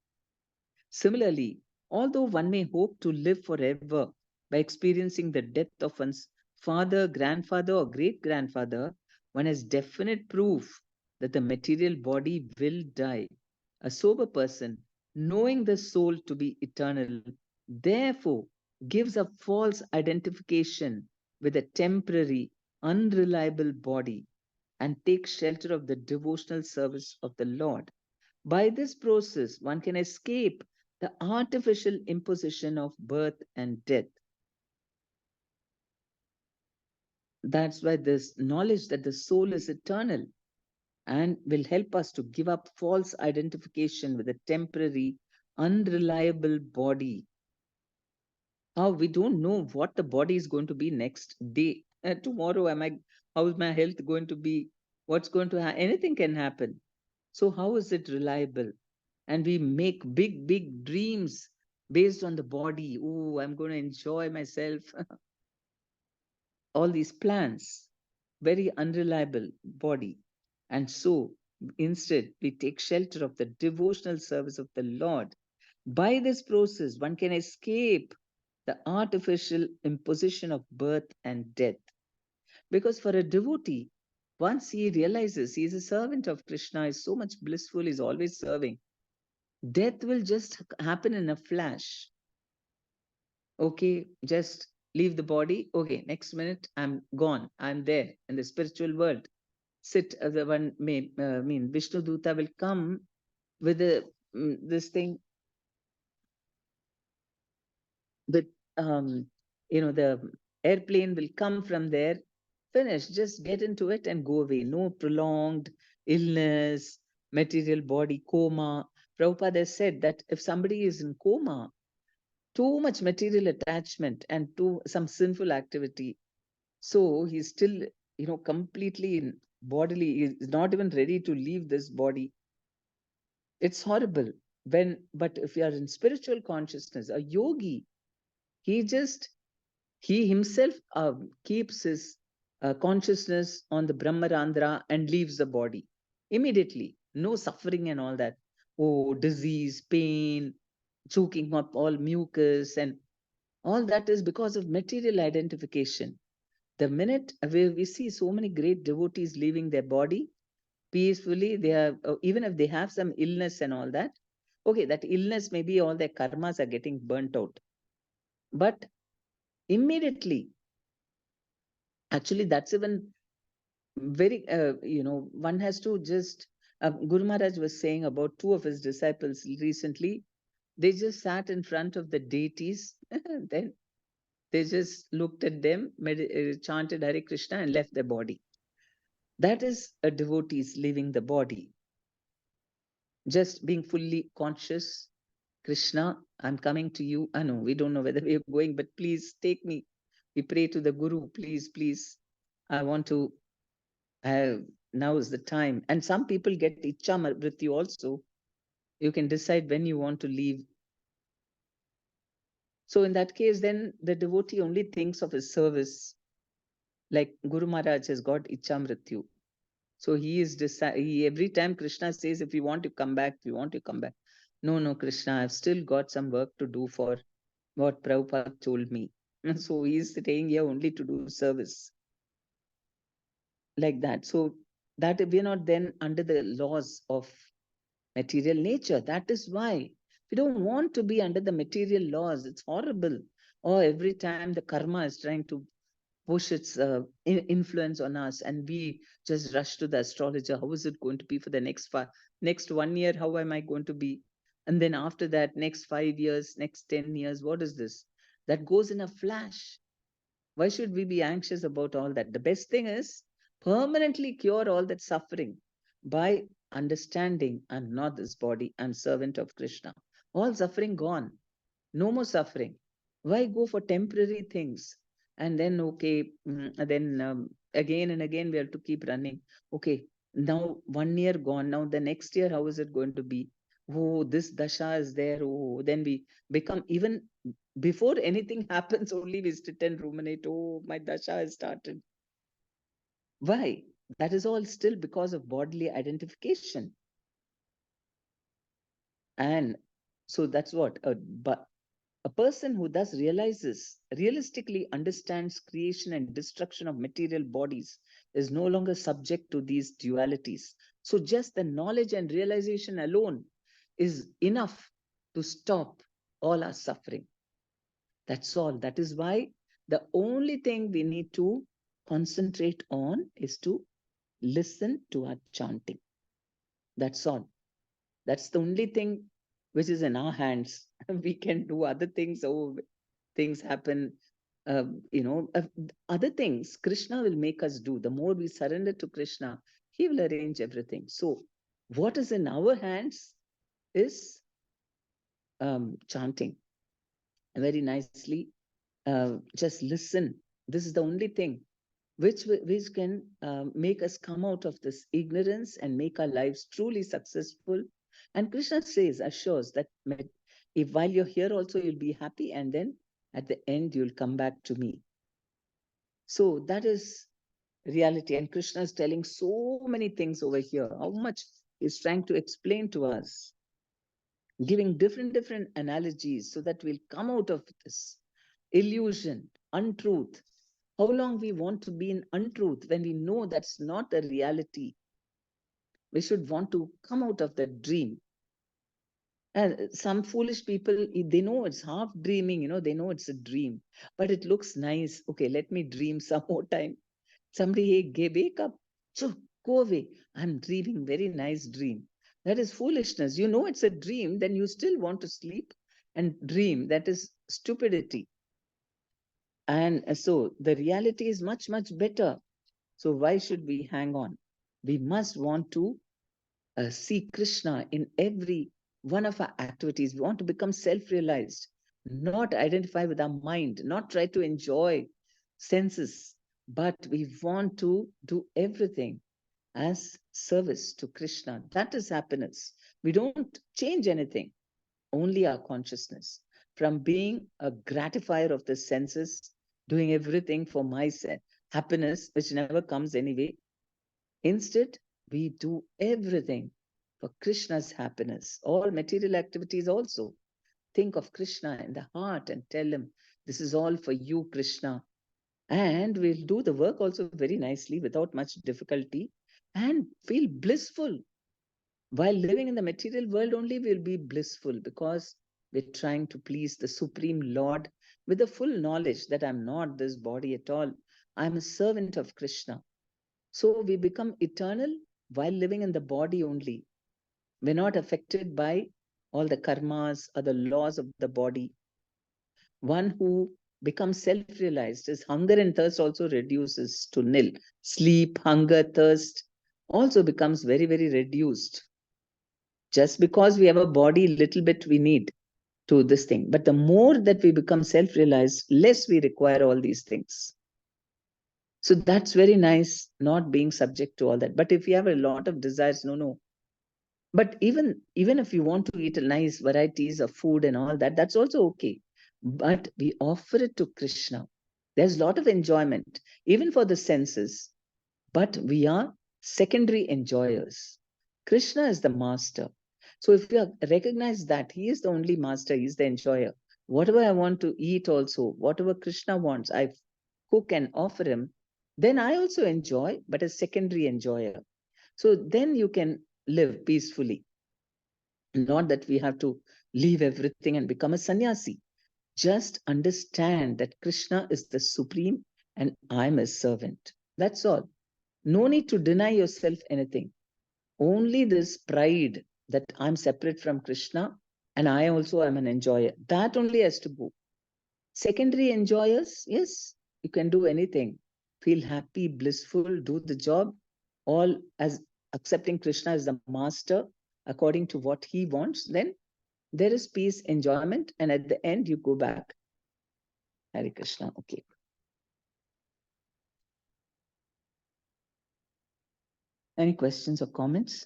Similarly, although one may hope to live forever by experiencing the death of one's father, grandfather, or great grandfather, one has definite proof that the material body will die. A sober person, knowing the soul to be eternal, therefore gives up false identification with a temporary, unreliable body and takes shelter of the devotional service of the Lord. By this process, one can escape the artificial imposition of birth and death. That's why this knowledge that the soul is eternal and will help us to give up false identification with a temporary, unreliable body. How we don't know what the body is going to be next day. Tomorrow, how is my health going to be? What's going to happen? Anything can happen. So how is it reliable? And we make big, big dreams based on the body. Oh, I'm going to enjoy myself. All these plans, very unreliable body. And so instead, we take shelter of the devotional service of the Lord. By this process, one can escape the artificial imposition of birth and death. Because for a devotee, once he realizes he is a servant of Krishna, is so much blissful, he's always serving, death will just happen in a flash. Okay, just leave the body. Okay, next minute I'm gone. I'm there in the spiritual world. Sit as the one may mean Vishnu Duta will come with this thing with the airplane will come from there. Finish. Just get into it and go away. No prolonged illness, material body coma. Prabhupada has said that if somebody is in coma, too much material attachment and too some sinful activity, so he's still, completely in bodily, is not even ready to leave this body. It's horrible. But if you are in spiritual consciousness, a yogi, he just, he himself keeps his consciousness on the Brahmarandhra and leaves the body immediately. No suffering and all that. Oh, disease, pain, choking up all mucus, and all that is because of material identification. The minute we see so many great devotees leaving their body peacefully, they are, even if they have some illness and all that, okay, that illness, maybe all their karmas are getting burnt out. But immediately, actually, that's even very, one has to just, Guru Maharaj was saying about two of his disciples recently. They just sat in front of the deities, then they just looked at them, chanted Hare Krishna, and left their body. That is a devotee's leaving the body, just being fully conscious. Krishna, I'm coming to you. I know we don't know whether we're going, but please take me. We pray to the Guru, please, please. I want to have, now is the time. And some people get Ichha Mrityu also. You can decide when you want to leave. So in that case, then the devotee only thinks of his service. Like Guru Maharaj has got Ichha Mrityu. So he is every time Krishna says, if you want to come back, if you want to come back. No, no, Krishna, I've still got some work to do for what Prabhupada told me. So he's staying here only to do service. Like that. So that we're not then under the laws of material nature. That is why we don't want to be under the material laws. It's horrible. Or every time the karma is trying to push its influence on us, and we just rush to the astrologer. How is it going to be for the next 1 year? How am I going to be? And then after that, next 5 years, next 10 years, what is this? That goes in a flash. Why should we be anxious about all that? The best thing is permanently cure all that suffering by understanding I'm not this body, I'm servant of Krishna. All suffering gone. No more suffering. Why go for temporary things? And then, okay, then again and again, we have to keep running. Okay, now 1 year gone. Now the next year, how is it going to be? Oh, this dasha is there. Oh, then we become, even before anything happens, only we sit and ruminate. Oh, my dasha has started. Why? That is all still because of bodily identification. And so that's what. But a person who thus realistically understands creation and destruction of material bodies is no longer subject to these dualities. So just the knowledge and realization alone is enough to stop all our suffering. That's all. That is why the only thing we need to concentrate on is to listen to our chanting. That's all. That's the only thing which is in our hands. We can do other things. Oh, things happen. Uh, other things Krishna will make us do. The more we surrender to Krishna, he will arrange everything. So what is in our hands is chanting very nicely. Just listen. This is the only thing which can make us come out of this ignorance and make our lives truly successful. And Krishna says, assures that if while you're here also you'll be happy, and then at the end you'll come back to me. So that is reality. And Krishna is telling so many things over here. How much he's trying to explain to us, giving different analogies so that we'll come out of this illusion, untruth. How long we want to be in untruth when we know that's not the reality? We should want to come out of that dream. And some foolish people, they know it's half dreaming, they know it's a dream, but it looks nice. Okay, let me dream some more time. Somebody, hey, wake up. So go away. I'm dreaming very nice dream. That is foolishness. You know it's a dream, then you still want to sleep and dream. That is stupidity. And so the reality is much, much better. So why should we hang on? We must want to see Krishna in every one of our activities. We want to become self-realized, not identify with our mind, not try to enjoy senses, but we want to do everything as service to Krishna. That is happiness. We don't change anything, only our consciousness. From being a gratifier of the senses, doing everything for my happiness, which never comes anyway. Instead, we do everything for Krishna's happiness. All material activities also. Think of Krishna in the heart and tell him, this is all for you, Krishna. And we'll do the work also very nicely without much difficulty and feel blissful. While living in the material world only, we'll be blissful because we're trying to please the Supreme Lord with the full knowledge that I'm not this body at all. I'm a servant of Krishna. So we become eternal while living in the body only. We're not affected by all the karmas or the laws of the body. One who becomes self-realized, his hunger and thirst also reduces to nil. Sleep, hunger, thirst also becomes very, very reduced. Just because we have a body, little bit we need to this thing. But the more that we become self-realized, less we require all these things. So that's very nice, not being subject to all that. But if you have a lot of desires, no. But even if you want to eat a nice varieties of food and all that, that's also okay. But we offer it to Krishna. There's a lot of enjoyment, even for the senses. But we are secondary enjoyers. Krishna is the master. So if you recognize that he is the only master, he's the enjoyer. Whatever I want to eat also, whatever Krishna wants, I cook and offer him, then I also enjoy, but a secondary enjoyer. So then you can live peacefully. Not that we have to leave everything and become a sannyasi. Just understand that Krishna is the supreme and I'm his servant. That's all. No need to deny yourself anything. Only this pride that I'm separate from Krishna and I also am an enjoyer. That only has to go. Secondary enjoyers, yes, you can do anything. Feel happy, blissful, do the job, all as accepting Krishna as the master according to what he wants. Then there is peace, enjoyment, and at the end you go back. Hare Krishna. Okay. Any questions or comments?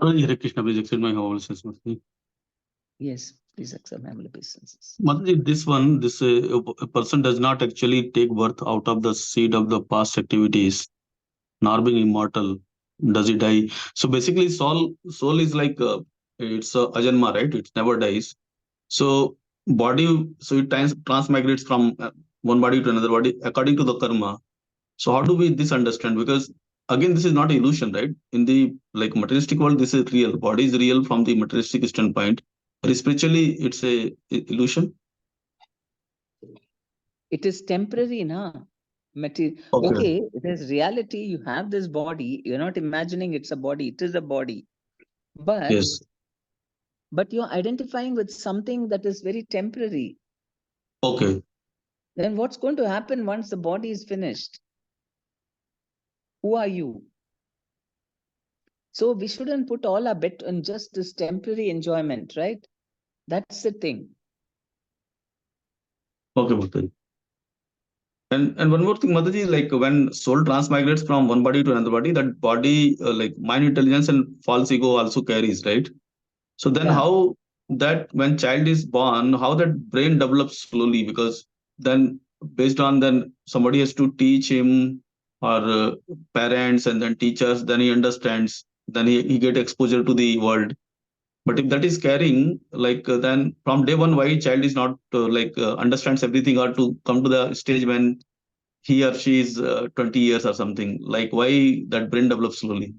Hare Krishna, please accept my humble obeisances. Yes, please accept my humble obeisances. Mataji, a person does not actually take birth out of the seed of the past activities, nor being immortal. Does he die? So basically, soul is like it's a ajanma, right? It never dies. So body, so it transmigrates from one body to another body according to the karma. So how do we this understand? Because again, this is not illusion, right? In the like materialistic world, this is real. Body is real from the materialistic standpoint. But spiritually, it's a illusion. It is temporary, na? Okay. Okay, it is reality. You have this body. You're not imagining it's a body. It is a body. But Yes. you're identifying with something that is very temporary. Okay. Then what's going to happen once the body is finished? Who are you? So we shouldn't put all our bet on just this temporary enjoyment, right? That's the thing. Okay, Mataji. And one more thing, Mataji, like when soul transmigrates from one body to another body, that body like mind intelligence and false ego also carries, right? So then Yeah. how that when child is born, how that brain develops slowly, because then based on then somebody has to teach him or parents and then teachers, then he understands, then he get exposure to the world. But if that is carrying, like then from day one, why child is not understands everything or to come to the stage when he or she is 20 years or something, like why that brain develops slowly?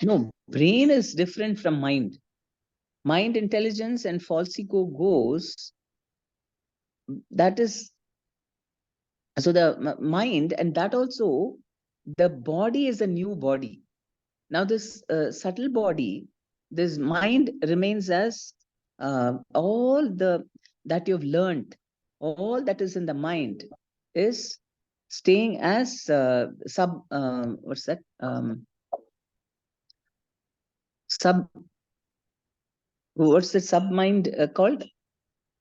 No, brain is different from mind. Mind intelligence and false ego goes, that is, so the mind, and that also, the body is a new body. Now this subtle body, this mind remains as all the that you've learned, all that is in the mind is staying as what's that? what's the sub-mind called?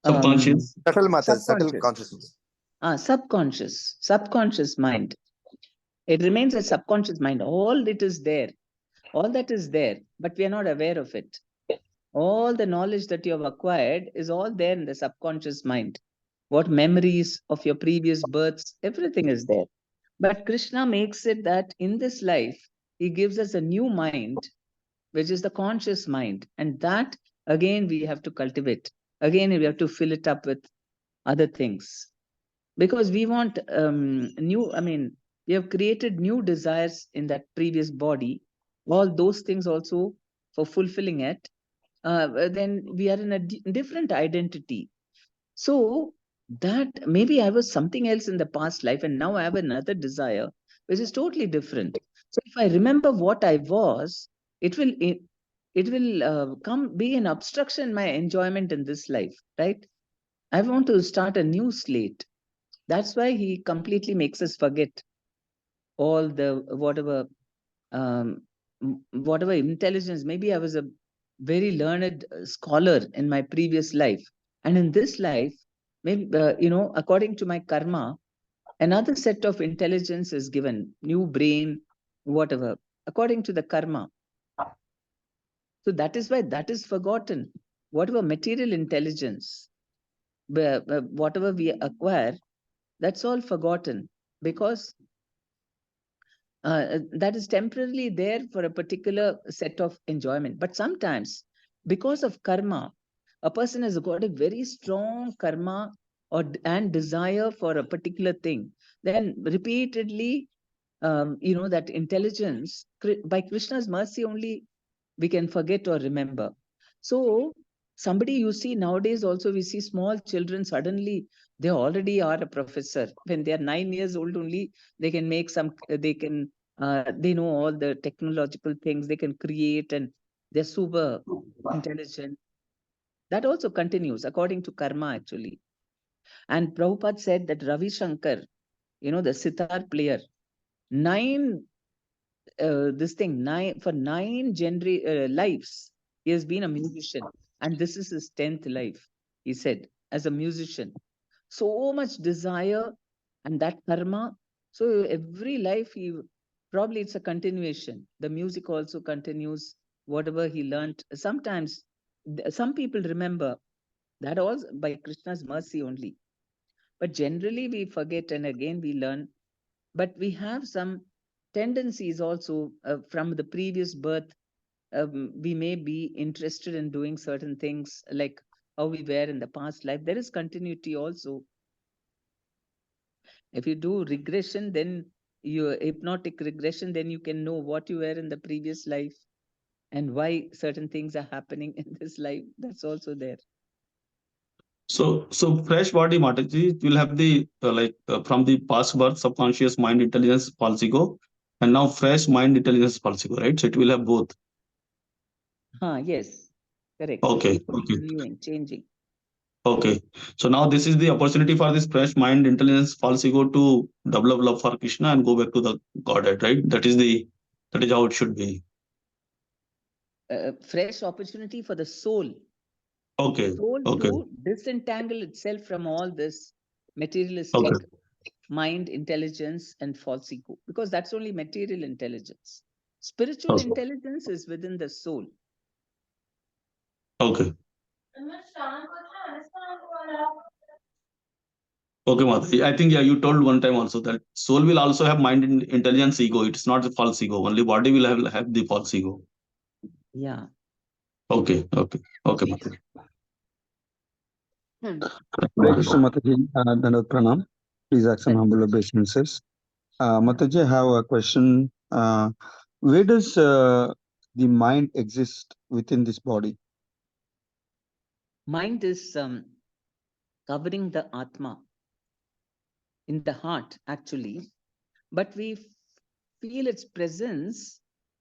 Subconscious. Subtle matter, subtle Subconscious. consciousness. Subconscious mind. It remains a subconscious mind. All it is there. All that is there, but we are not aware of it. All the knowledge that you have acquired is all there in the subconscious mind. What memories of your previous births, everything is there. But Krishna makes it that in this life, he gives us a new mind, which is the conscious mind. And that, again, we have to cultivate. Again, we have to fill it up with other things. Because we want we have created new desires in that previous body. All those things also for fulfilling it, then we are in a different identity. So that maybe I was something else in the past life, and now I have another desire, which is totally different. So if I remember what I was, it will be an obstruction in my enjoyment in this life, right? I want to start a new slate. That's why he completely makes us forget all the whatever intelligence. Maybe I was a very learned scholar in my previous life, and in this life, maybe according to my karma, another set of intelligence is given, new brain, whatever, according to the karma. So that is why that is forgotten. Whatever material intelligence, whatever we acquire, that's all forgotten, because that is temporarily there for a particular set of enjoyment. But sometimes, because of karma, a person has got a very strong karma and desire for a particular thing. Then repeatedly, that intelligence, by Krishna's mercy only, we can forget or remember. So somebody, you see, nowadays also we see small children, suddenly they already are a professor. When they are 9 years old only, they can make they know all the technological things, they can create, and they're super intelligent. That also continues according to karma, actually. And Prabhupada said that Ravi Shankar, the sitar player, for 9 lives, he has been a musician, and this is his 10th life, he said, as a musician. So much desire and that karma. So every life, probably it's a continuation. The music also continues, whatever he learned. Sometimes some people remember that also by Krishna's mercy only. But generally we forget, and again we learn. But we have some tendencies also from the previous birth. We may be interested in doing certain things like how we were in the past life. There is continuity also. If you do regression, then hypnotic regression, then you can know what you were in the previous life and why certain things are happening in this life. That's also there. So fresh body, Mataji, will have the from the past birth, subconscious mind intelligence, false ego, and now fresh mind intelligence, false ego, right? So it will have both. Yes, correct. Okay, Keep renewing, changing. okay. So now this is the opportunity for this fresh mind intelligence, false ego to develop love for Krishna and go back to the Godhead, right? That is how it should be. Fresh opportunity for the soul. Okay. Soul Okay. to disentangle itself from all this materialistic mind intelligence and false ego, because that's only material intelligence. Spiritual intelligence is within the soul. Okay. Okay, Mataji. I think you told one time also that soul will also have mind intelligence, ego. It's not the false ego. Only body will have the false ego. Yeah. Okay. Mataji. Hare Krishna Mataji, Dandavat Pranam. Please accept humble obeisances. Mataji, I have a question. Where does the mind exist within this body? Mind is covering the Atma in the heart, actually, but we feel its presence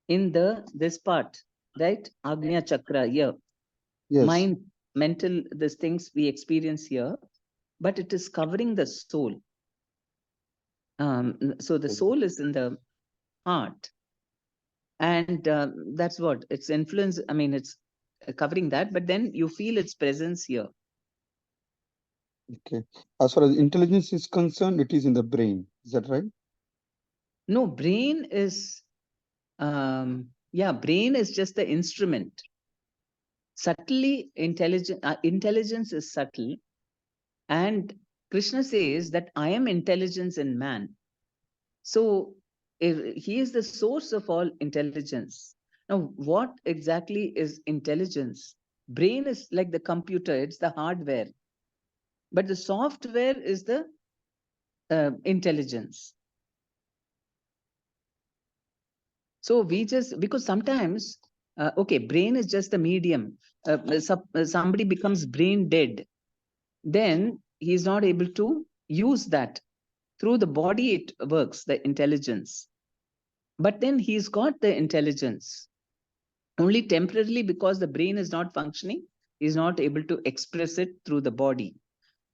in this part, right? Agnya Chakra here. Yes. Mind, mental, these things we experience here, but it is covering the soul. So the soul is in the heart, And that's what its influence. I mean, it's covering that, but then you feel its presence here. Okay. As far as intelligence is concerned, it is in the brain. Is that right? No, brain is, brain is just the instrument. Subtly intelligence is subtle. And Krishna says that I am intelligence in man. So he is the source of all intelligence. Now, what exactly is intelligence? Brain is like the computer, it's the hardware. But the software is the intelligence. So we just, because sometimes, brain is just the medium. Somebody becomes brain dead, then he is not able to use that. Through the body, it works, the intelligence. But then he's got the intelligence only temporarily because the brain is not functioning. He's not able to express it through the body.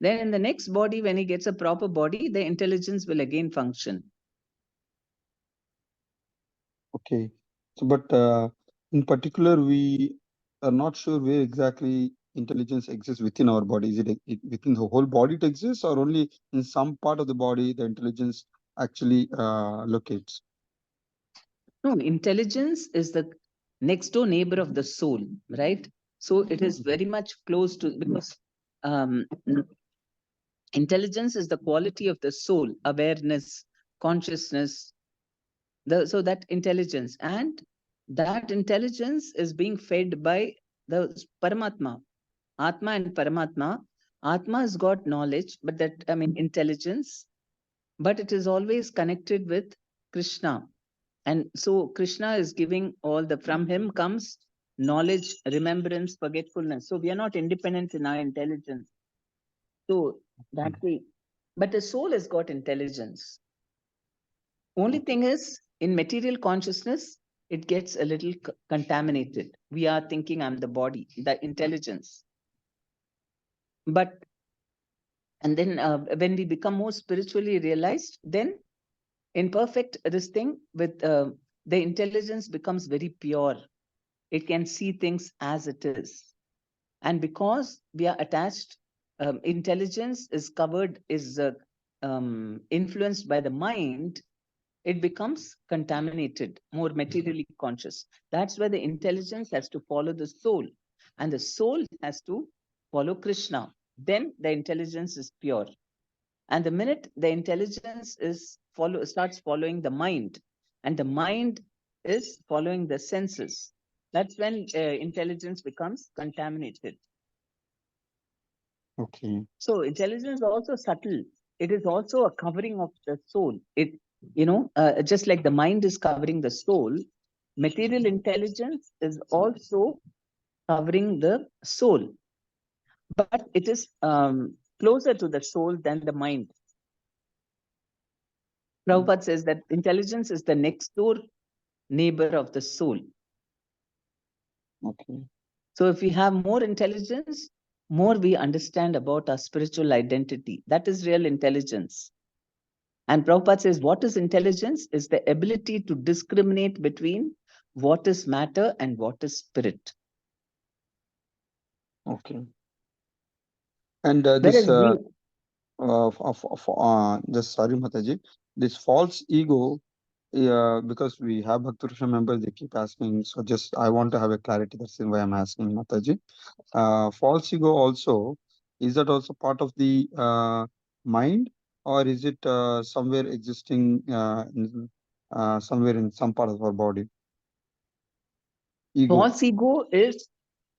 Then in the next body, when he gets a proper body, the intelligence will again function. Okay. So, but in particular, we are not sure where exactly intelligence exists within our body. Is it within the whole body it exists, or only in some part of the body the intelligence actually locates? No, intelligence is the next door neighbor of the soul, right? So it is very much close to, because um, intelligence is the quality of the soul, awareness, consciousness. So that intelligence, and that intelligence is being fed by the Paramatma, Atma and Paramatma. Atma has got knowledge, but that, I mean, intelligence, but it is always connected with Krishna. And so Krishna is giving all the, from him comes knowledge, remembrance, forgetfulness. So we are not independent in our intelligence. So that way, but the soul has got intelligence. Only thing is, in material consciousness, it gets a little contaminated. We are thinking I'm the body, the intelligence. But, and then when we become more spiritually realized, then in perfect, this thing with the intelligence becomes very pure. It can see things as it is. And because we are attached, intelligence is covered, is influenced by the mind, it becomes contaminated, more materially conscious. That's where the intelligence has to follow the soul, and the soul has to follow Krishna. Then the intelligence is pure. And the minute the intelligence starts following the mind, and the mind is following the senses, that's when intelligence becomes contaminated. Okay. So intelligence is also subtle. It is also a covering of the soul. It, just like the mind is covering the soul, material intelligence is also covering the soul. But it is closer to the soul than the mind. Prabhupada says that intelligence is the next door neighbor of the soul. Okay. So if we have more intelligence, more we understand about our spiritual identity. That is real intelligence. And Prabhupada says, what is intelligence? Is the ability to discriminate between what is matter and what is spirit. Okay. And Whereas just sorry, Mataji, this false ego. Yeah, because we have Bhakti members, they keep asking. So just I want to have a clarity. That's why I'm asking, Mataji. False ego also, is that also part of the mind, or is it somewhere existing somewhere in some part of our body? Ego. false ego is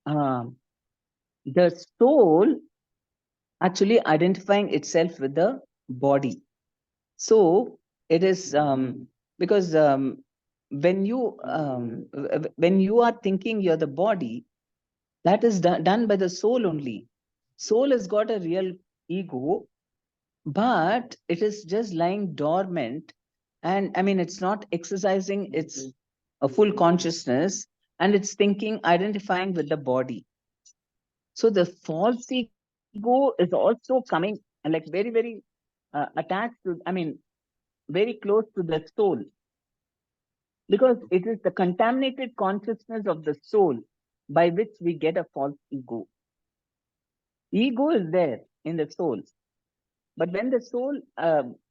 the soul actually identifying itself with the body. So it is because when you are thinking you're the body, that is done by the soul only. Soul has got a real ego, but it is just lying dormant, and I mean it's not exercising its a full consciousness, and it's thinking, identifying with the body. So the false ego is also coming like very, very attached to, I mean, very close to the soul. Because it is the contaminated consciousness of the soul by which we get a false ego. Ego is there in the soul, but when the soul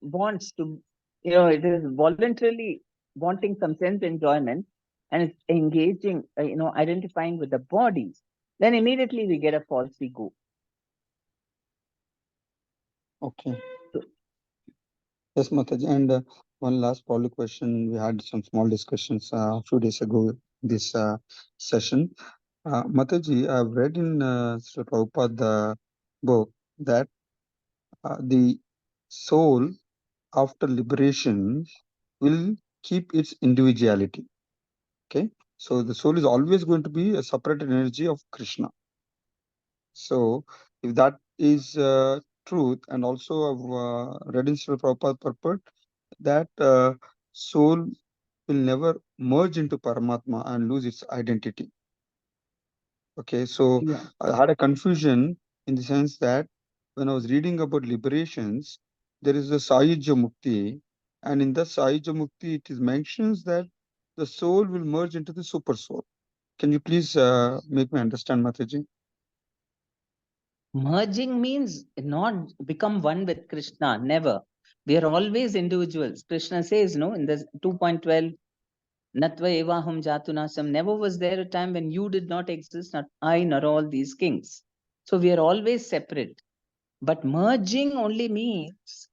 wants to, it is voluntarily wanting some sense enjoyment and it's engaging, identifying with the body, then immediately we get a false ego. Okay. Yes, Mataji. And one last probably question. We had some small discussions a few days ago this session. Mataji, I've read in Sri Prabhupada book that the soul after liberation will keep its individuality. Okay, so the soul is always going to be a separate energy of Krishna. So if that is truth, and also I've read in Sri Prabhupada purport that soul will never merge into Paramatma and lose its identity. Okay, so Yeah. I had a confusion in the sense that when I was reading about liberations, there is a Sayuja Mukti, and in the Sayuja Mukti, it is mentions that the soul will merge into the super soul. Can you please make me understand, Mataji? Merging means not become one with Krishna, never. We are always individuals. Krishna says, no, in the 2.12, Natva evaham jatunasam, never was there a time when you did not exist, not I, nor all these kings. So we are always separate. But merging only means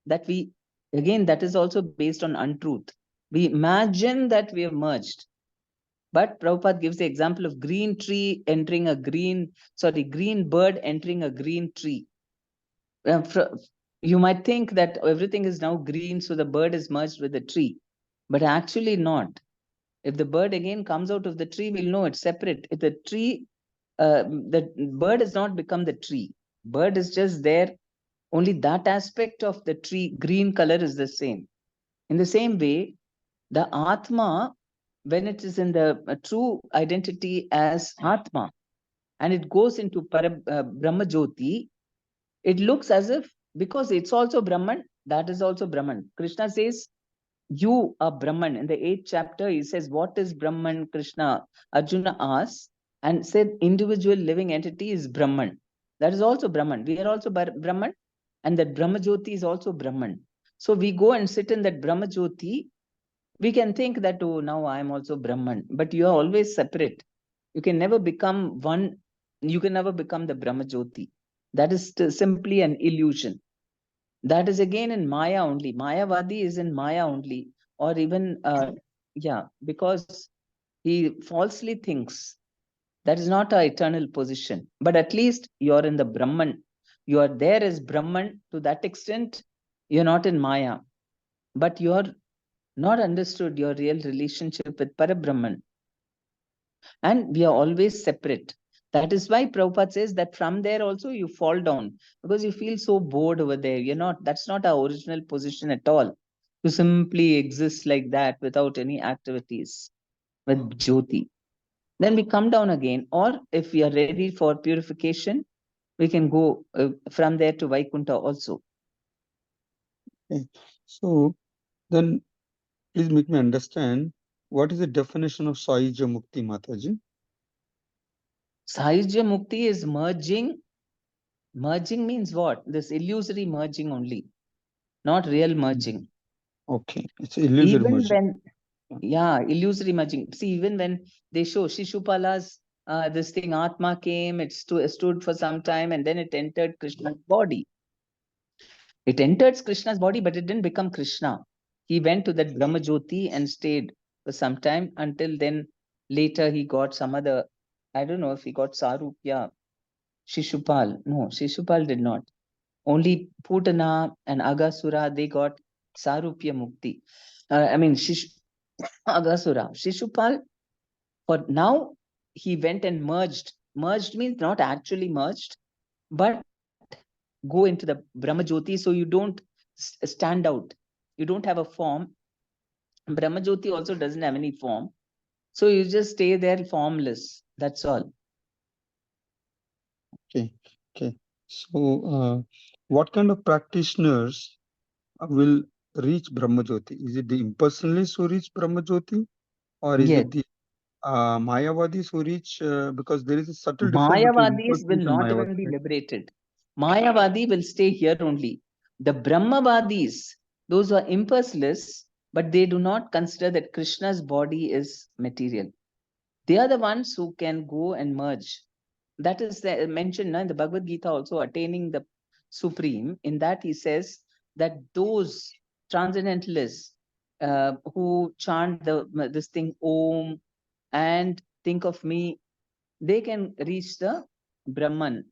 that we, again, that is also based on untruth. We imagine that we have merged. But Prabhupada gives the example of green bird entering a green tree. You might think that everything is now green, so the bird is merged with the tree. But actually not. If the bird again comes out of the tree, we'll know it's separate. If the tree, the bird has not become the tree. Bird is just there. Only that aspect of the tree, green color, is the same. In the same way, the Atma, when it is in the true identity as Atma, and it goes into Brahma Jyoti, it looks as if, because it's also Brahman, that is also Brahman. Krishna says, you are Brahman. In the 8th chapter, he says, what is Brahman? Krishna, Arjuna asks, and said, individual living entity is Brahman. That is also Brahman. We are also Brahman, and that Brahma Jyoti is also Brahman. So we go and sit in that Brahma Jyoti. We can think that, oh, now I am also Brahman, but you are always separate. You can never become one. You can never become the Brahma Jyoti. That is simply an illusion. That is again in Maya only. Mayavadi is in Maya only, or even, because he falsely thinks that is not our eternal position. But at least you're in the Brahman. You are there as Brahman. To that extent, you're not in Maya. But you're not understood your real relationship with Parabrahman. And we are always separate. That is why Prabhupada says that from there also you fall down, because you feel so bored over there. That's not our original position at all. To simply exist like that without any activities with Jyoti. Then we come down again, or if we are ready for purification, we can go from there to Vaikuntha also. Okay. So then please make me understand what is the definition of Sayuja Mukti, Mataji? Sahajya Mukti is merging. Merging means what? This illusory merging only, not real merging. Okay, it's illusory Even merging. when, illusory merging. See, even when they show Shishupala's this thing, Atma came, it stood for some time, and then it entered Krishna's body. It entered Krishna's body, but it didn't become Krishna. He went to that Brahma Jyoti and stayed for some time until then. Later, he got some other, I don't know if he got Sarupya, Shishupal. No, Shishupal did not. Only Putana and Agasura, they got Sarupya Mukti. Agasura. Shishupal, for now, he went and merged. Merged means not actually merged, but go into the Brahma Jyoti, so you don't stand out. You don't have a form. Brahma Jyoti also doesn't have any form. So you just stay there formless. That's all. Okay, okay. So what kind of practitioners will reach Brahmajyoti? Is it the impersonalists who reach Brahmajyoti, or is Yes. it the Mayavadis who reach? Because there is a subtle difference between Mayavadis will impersonalists and not Mayavadis. even be Right? liberated. Mayavadi will stay here only. The Brahmavadis, those who are impersonalists, but they do not consider that Krishna's body is material. They are the ones who can go and merge. That is mentioned in the Bhagavad Gita also, attaining the supreme. In that he says that those transcendentalists who chant this thing Om and think of me, they can reach the Brahman,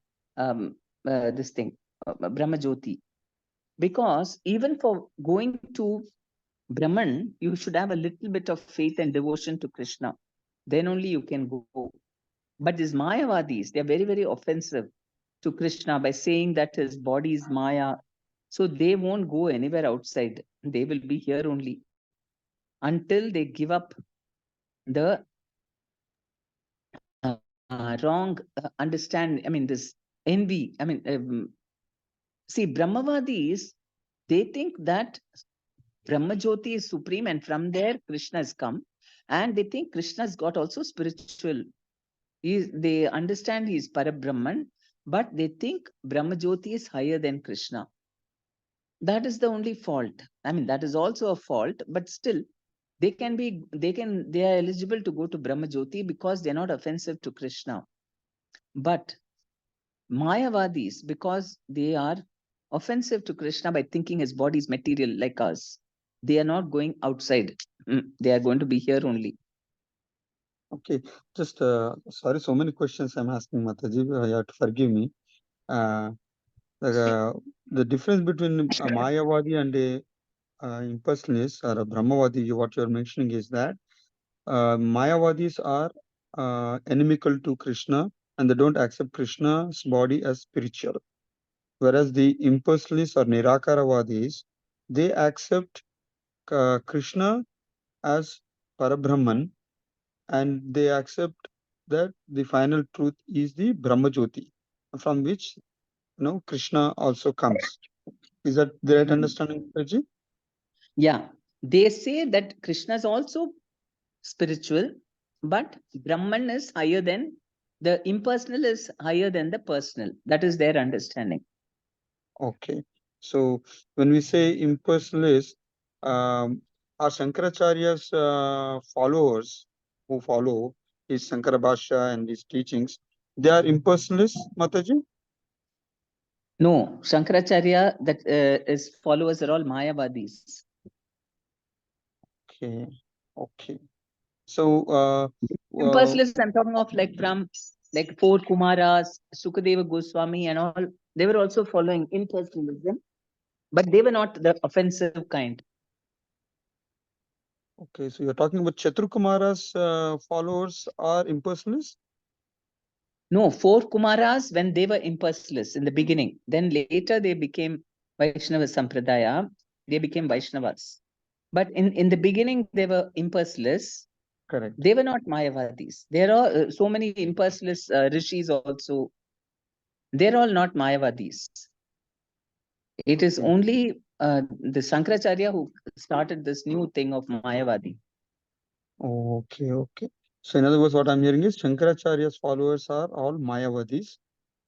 this thing, Brahma Jyoti. Because even for going to Brahman, you should have a little bit of faith and devotion to Krishna. Then only you can go. But these Mayavadis, they are very, very offensive to Krishna by saying that his body is Maya. So they won't go anywhere outside. They will be here only until they give up the wrong understanding. I mean, this envy. I mean, see, Brahmavadis, they think that Brahma Jyoti is supreme, and from there Krishna has come, and they think Krishna's got also spiritual. They understand he is Parabrahman, but they think Brahma Jyoti is higher than Krishna. That is the only fault. I mean, that is also a fault, but still, they are eligible to go to Brahma Jyoti because they are not offensive to Krishna. But Mayavadis, because they are offensive to Krishna by thinking his body is material like us, they are not going outside. They are going to be here only. Okay, just sorry, so many questions I'm asking, Mataji. You have to forgive me. The difference between a Mayavadi and a impersonalist or a Brahmavadi, what you're mentioning is that Mayavadis are inimical to Krishna and they don't accept Krishna's body as spiritual. Whereas the impersonalists or Nirakaravadis, they accept Krishna as Parabrahman and they accept that the final truth is the Brahmajyoti, from which Krishna also comes. Is that the right understanding, Raji? Yeah, they say that Krishna is also spiritual, but Brahman is higher than the impersonal is higher than the personal. That is their understanding. Okay. So when we say impersonalist, our Shankaracharya's followers who follow his Shankara Bhashya and his teachings, they are impersonalists, Mataji? No, Shankaracharya, that his followers are all Mayavadis. Okay. Okay. So Impersonalists, I'm talking of like from like four Kumaras, Sukadeva Goswami and all, they were also following impersonalism, but they were not the offensive kind. okay, so you're talking about Chaturkumara's followers are impersonalists? No, four Kumaras when they were impersonalists in the beginning. Then later they became Vaishnava Sampradaya. They became Vaishnavas. But in the beginning they were impersonalists. Correct. They were not Mayavadis. There are so many impersonalist rishis also. They're all not Mayavadis. It is Okay. only the Shankaracharya who started this new thing of Mayavadi. Okay, okay. So in other words, what I'm hearing is Shankaracharya's followers are all Mayavadis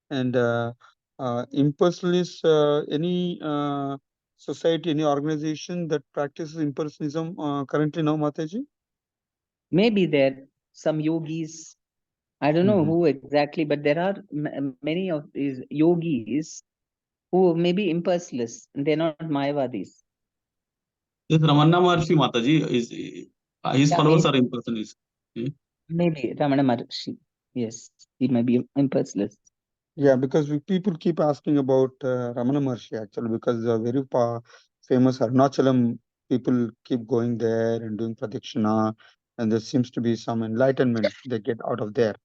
and impersonalists, any society, any organization that practices impersonalism currently now, Mataji? Maybe there some yogis. I don't know who exactly, but there are many of these yogis who may be impersonalists. They're not Mayavadis. Yes, Ramana Maharshi Mataji is his Yeah, followers are impersonalists. maybe Ramana Maharshi. Yes, he may be impersonalist. Yeah, because people keep asking about Ramana Maharshi actually, because very famous Arunachalam people keep going there and doing pradakshina, and there seems to be some enlightenment they get out of there.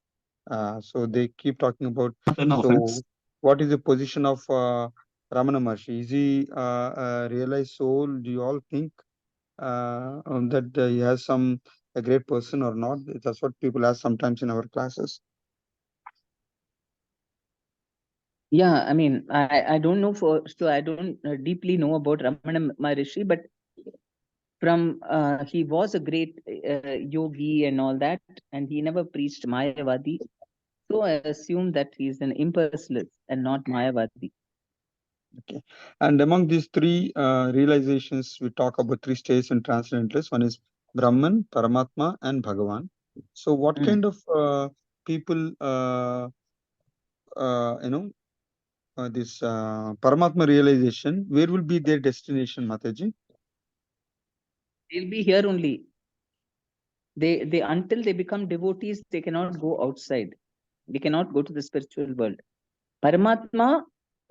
So they keep talking about. Not an So, offense. what is the position of Ramana Maharshi? Is he a realized soul? Do you all think that he has a great person or not? That's what people ask sometimes in our classes. Yeah, I mean, I don't know so I don't deeply know about Ramana Maharishi, but he was a great yogi and all that, and he never preached Mayavadi. So I assume that he is an impersonalist and not Mayavadi. Okay. And among these three realizations, we talk about three states in transcendentalists. One is Brahman, Paramatma, and Bhagavan. So, what kind of people, this Paramatma realization, where will be their destination, Mataji? They'll be here only. They until they become devotees, they cannot go outside. They cannot go to the spiritual world. Paramatma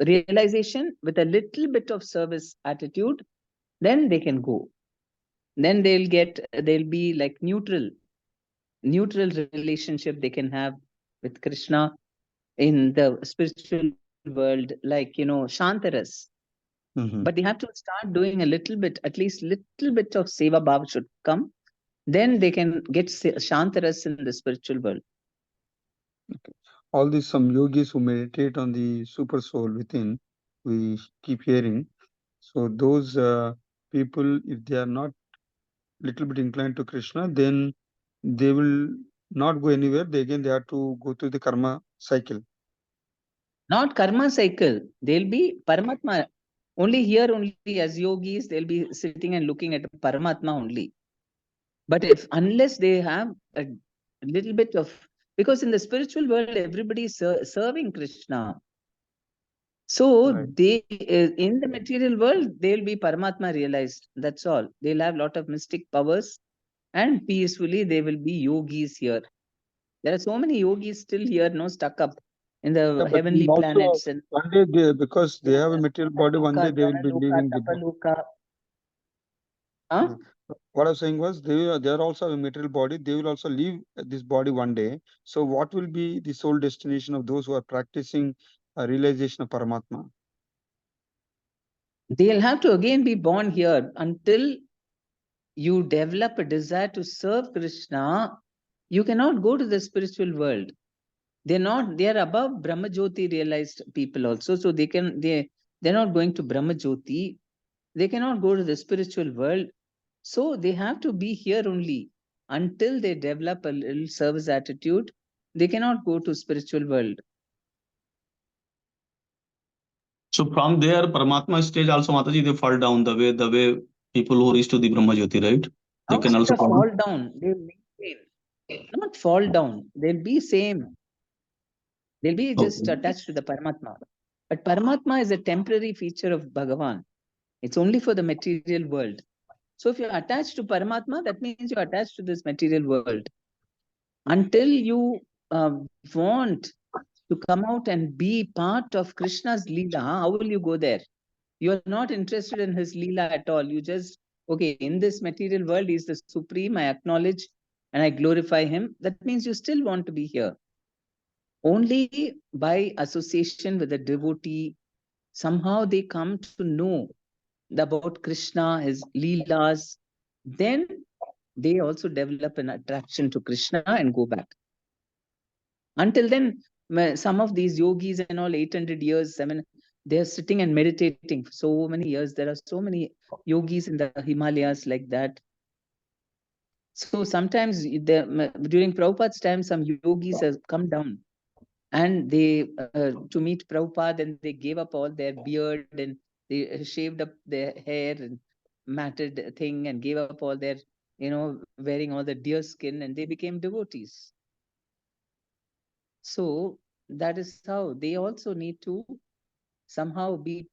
realization with a little bit of service attitude, then they can go. Then they'll be like neutral relationship they can have with Krishna in the spiritual world, like, Shantaras. But they have to start doing a little bit, at least little bit of Seva Bhav should come. Then they can get Shantaras in the spiritual world. Okay. All these some yogis who meditate on the super soul within, we keep hearing. So those people, if they are not little bit inclined to Krishna, then they will not go anywhere. They have to go through the karma cycle. Not karma cycle. They'll be Paramatma. Only here, only as yogis, they'll be sitting and looking at Paramatma only. But unless they have a little bit of, because in the spiritual world, everybody is serving Krishna. So Right. they, in the material world, they'll be Paramatma realized. That's all. They'll have a lot of mystic powers, and peacefully they will be yogis here. There are so many yogis still here, stuck up in the Yeah, but heavenly also planets and one day because they have a material body, one day they will be leaving the body. Tapaloka. Huh? What I was saying was they are also a material body. They will also leave this body one day. So what will be the sole destination of those who are practicing a realization of Paramatma? They'll have to again be born here until you develop a desire to serve Krishna. You cannot go to the spiritual world. They are above Brahma Jyoti realized people also. So they're not going to Brahma Jyoti. They cannot go to the spiritual world. So they have to be here only until they develop a little service attitude. They cannot go to spiritual world. So from there, Paramatma stage also, Mataji, they fall down the way people who reach to the Brahma Jyoti, right? They can also fall down. They will maintain. Not fall down. They'll be same. They'll be just attached to the Paramatma. But Paramatma is a temporary feature of Bhagavan. It's only for the material world. So if you're attached to Paramatma, that means you're attached to this material world. Until you want to come out and be part of Krishna's Leela, how will you go there? You're not interested in his Leela at all. You just, okay, in this material world, he's the supreme, I acknowledge and I glorify him. That means you still want to be here. Only by association with a devotee, somehow they come to know about Krishna, his Leelas. Then they also develop an attraction to Krishna and go back. Until then, some of these yogis and all 800 years, they are sitting and meditating for so many years. There are so many yogis in the Himalayas like that. So sometimes during Prabhupada's time, some yogis have come down and they to meet Prabhupada, and they gave up all their beard and they shaved up their hair and matted thing and gave up all their, wearing all the deer skin, and they became devotees. So that is how they also need to somehow be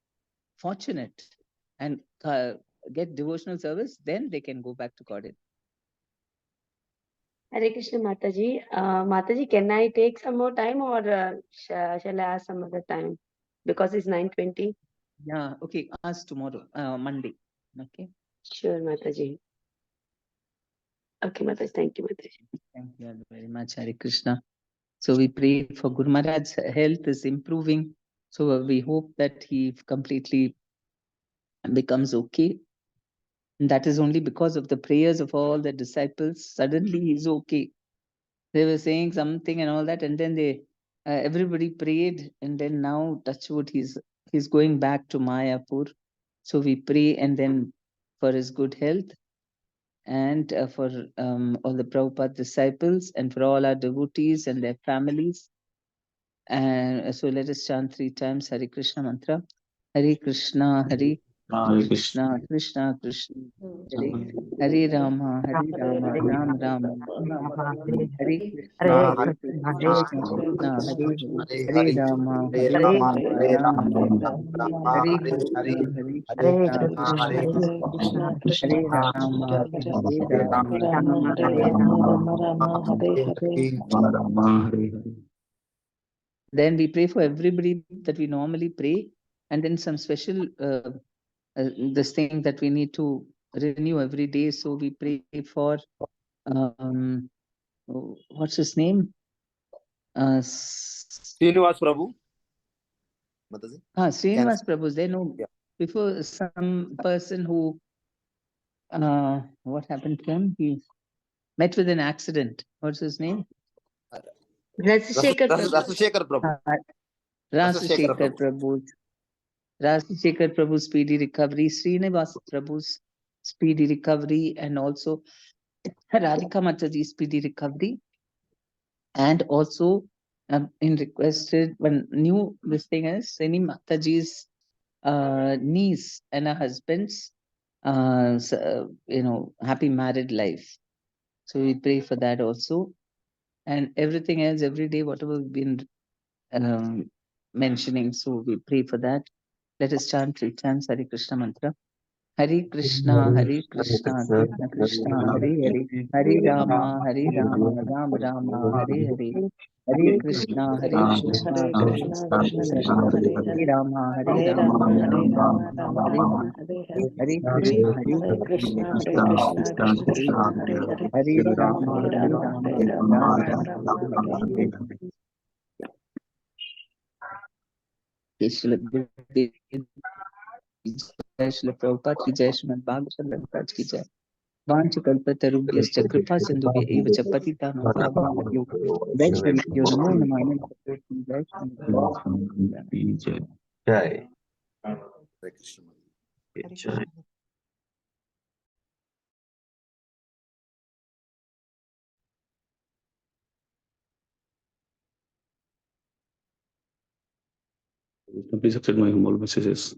fortunate and get devotional service, then they can go back to Godhead. Hare Krishna Mataji. Mataji, can I take some more time or shall I ask some other time? Because it's 9:20. Yeah, okay. Ask tomorrow, Monday. Okay. Sure, Mataji. Okay, Mataji. Thank you, Mataji. Thank you very much, Hare Krishna. So we pray for Guru Maharaj's health is improving. So we hope that he completely becomes okay. And that is only because of the prayers of all the disciples. Suddenly he's okay. They were saying something and all that, and then everybody prayed, and then now touchwood he's going back to Mayapur. So we pray and then for his good health. and for all the Prabhupada disciples, and for all our devotees and their families. And so let us chant 3 times Hare Krishna mantra. Hare Krishna, Hare Krishna, Krishna Krishna, Hare Hare Rama, Ram Rama, Hare Krishna, Hare Krishna Krishna, Hare Rama, Ram Hare Krishna, Hare Krishna Krishna, Krishna, Hare Krishna, Krishna Hare Krishna, Rama, Rama Hare Rama, Rama Hare Hare. Then we pray for everybody that we normally pray, and then some special this thing that we need to renew every day. So we pray for what's his name? Srinivas Prabhu. Mataji? Srinivas Prabhu. They know Yeah. before some person who what happened to him? He met with an accident. What's his name? Rasashekar Prabhu. Rasashekar Prabhu. Rasashekar Prabhu. Rasashekar Prabhu's speedy recovery, Srinivas Prabhu's speedy recovery, and also Radhika Mataji's speedy recovery. And also in requested one new this thing is Srini Mataji's niece and her husband's happy married life. So we pray for that also. And everything else every day, whatever we've been mentioning. So we pray for that. Let us chant 3 times Hare Krishna mantra. Hare Krishna, Krishna Krishna, Hare Hare, Hare Rama, Ram Rama, Hare Hare, Hare Krishna, Krishna Krishna, Krishna Krishna, Hare Hare Hare. Rama, Hare Rama, Rama, Hare Ram Rama, Rama, Rama Hare Rama, Hare, Hare Hare. Hare Krishna, Hare Krishna, Hare Krishna, Hare Krishna Hare Hare. Hare Rama, Hare Rama, Hare Rama, Ram Rama Rama, Rama, Hare Hare Hare. Hare. Shri Prabhupada ki jai, Srimad Bhagavatam ki jai. वाञ्छकल्पतरुभ्यश्च कृपा सिन्धुभ्य एव च पतितानां पावनेभ्यो वैष्णवेभ्यो नमो नमः। जय Shri Jai. Hare Krishna. Jai. Please accept my humble messages.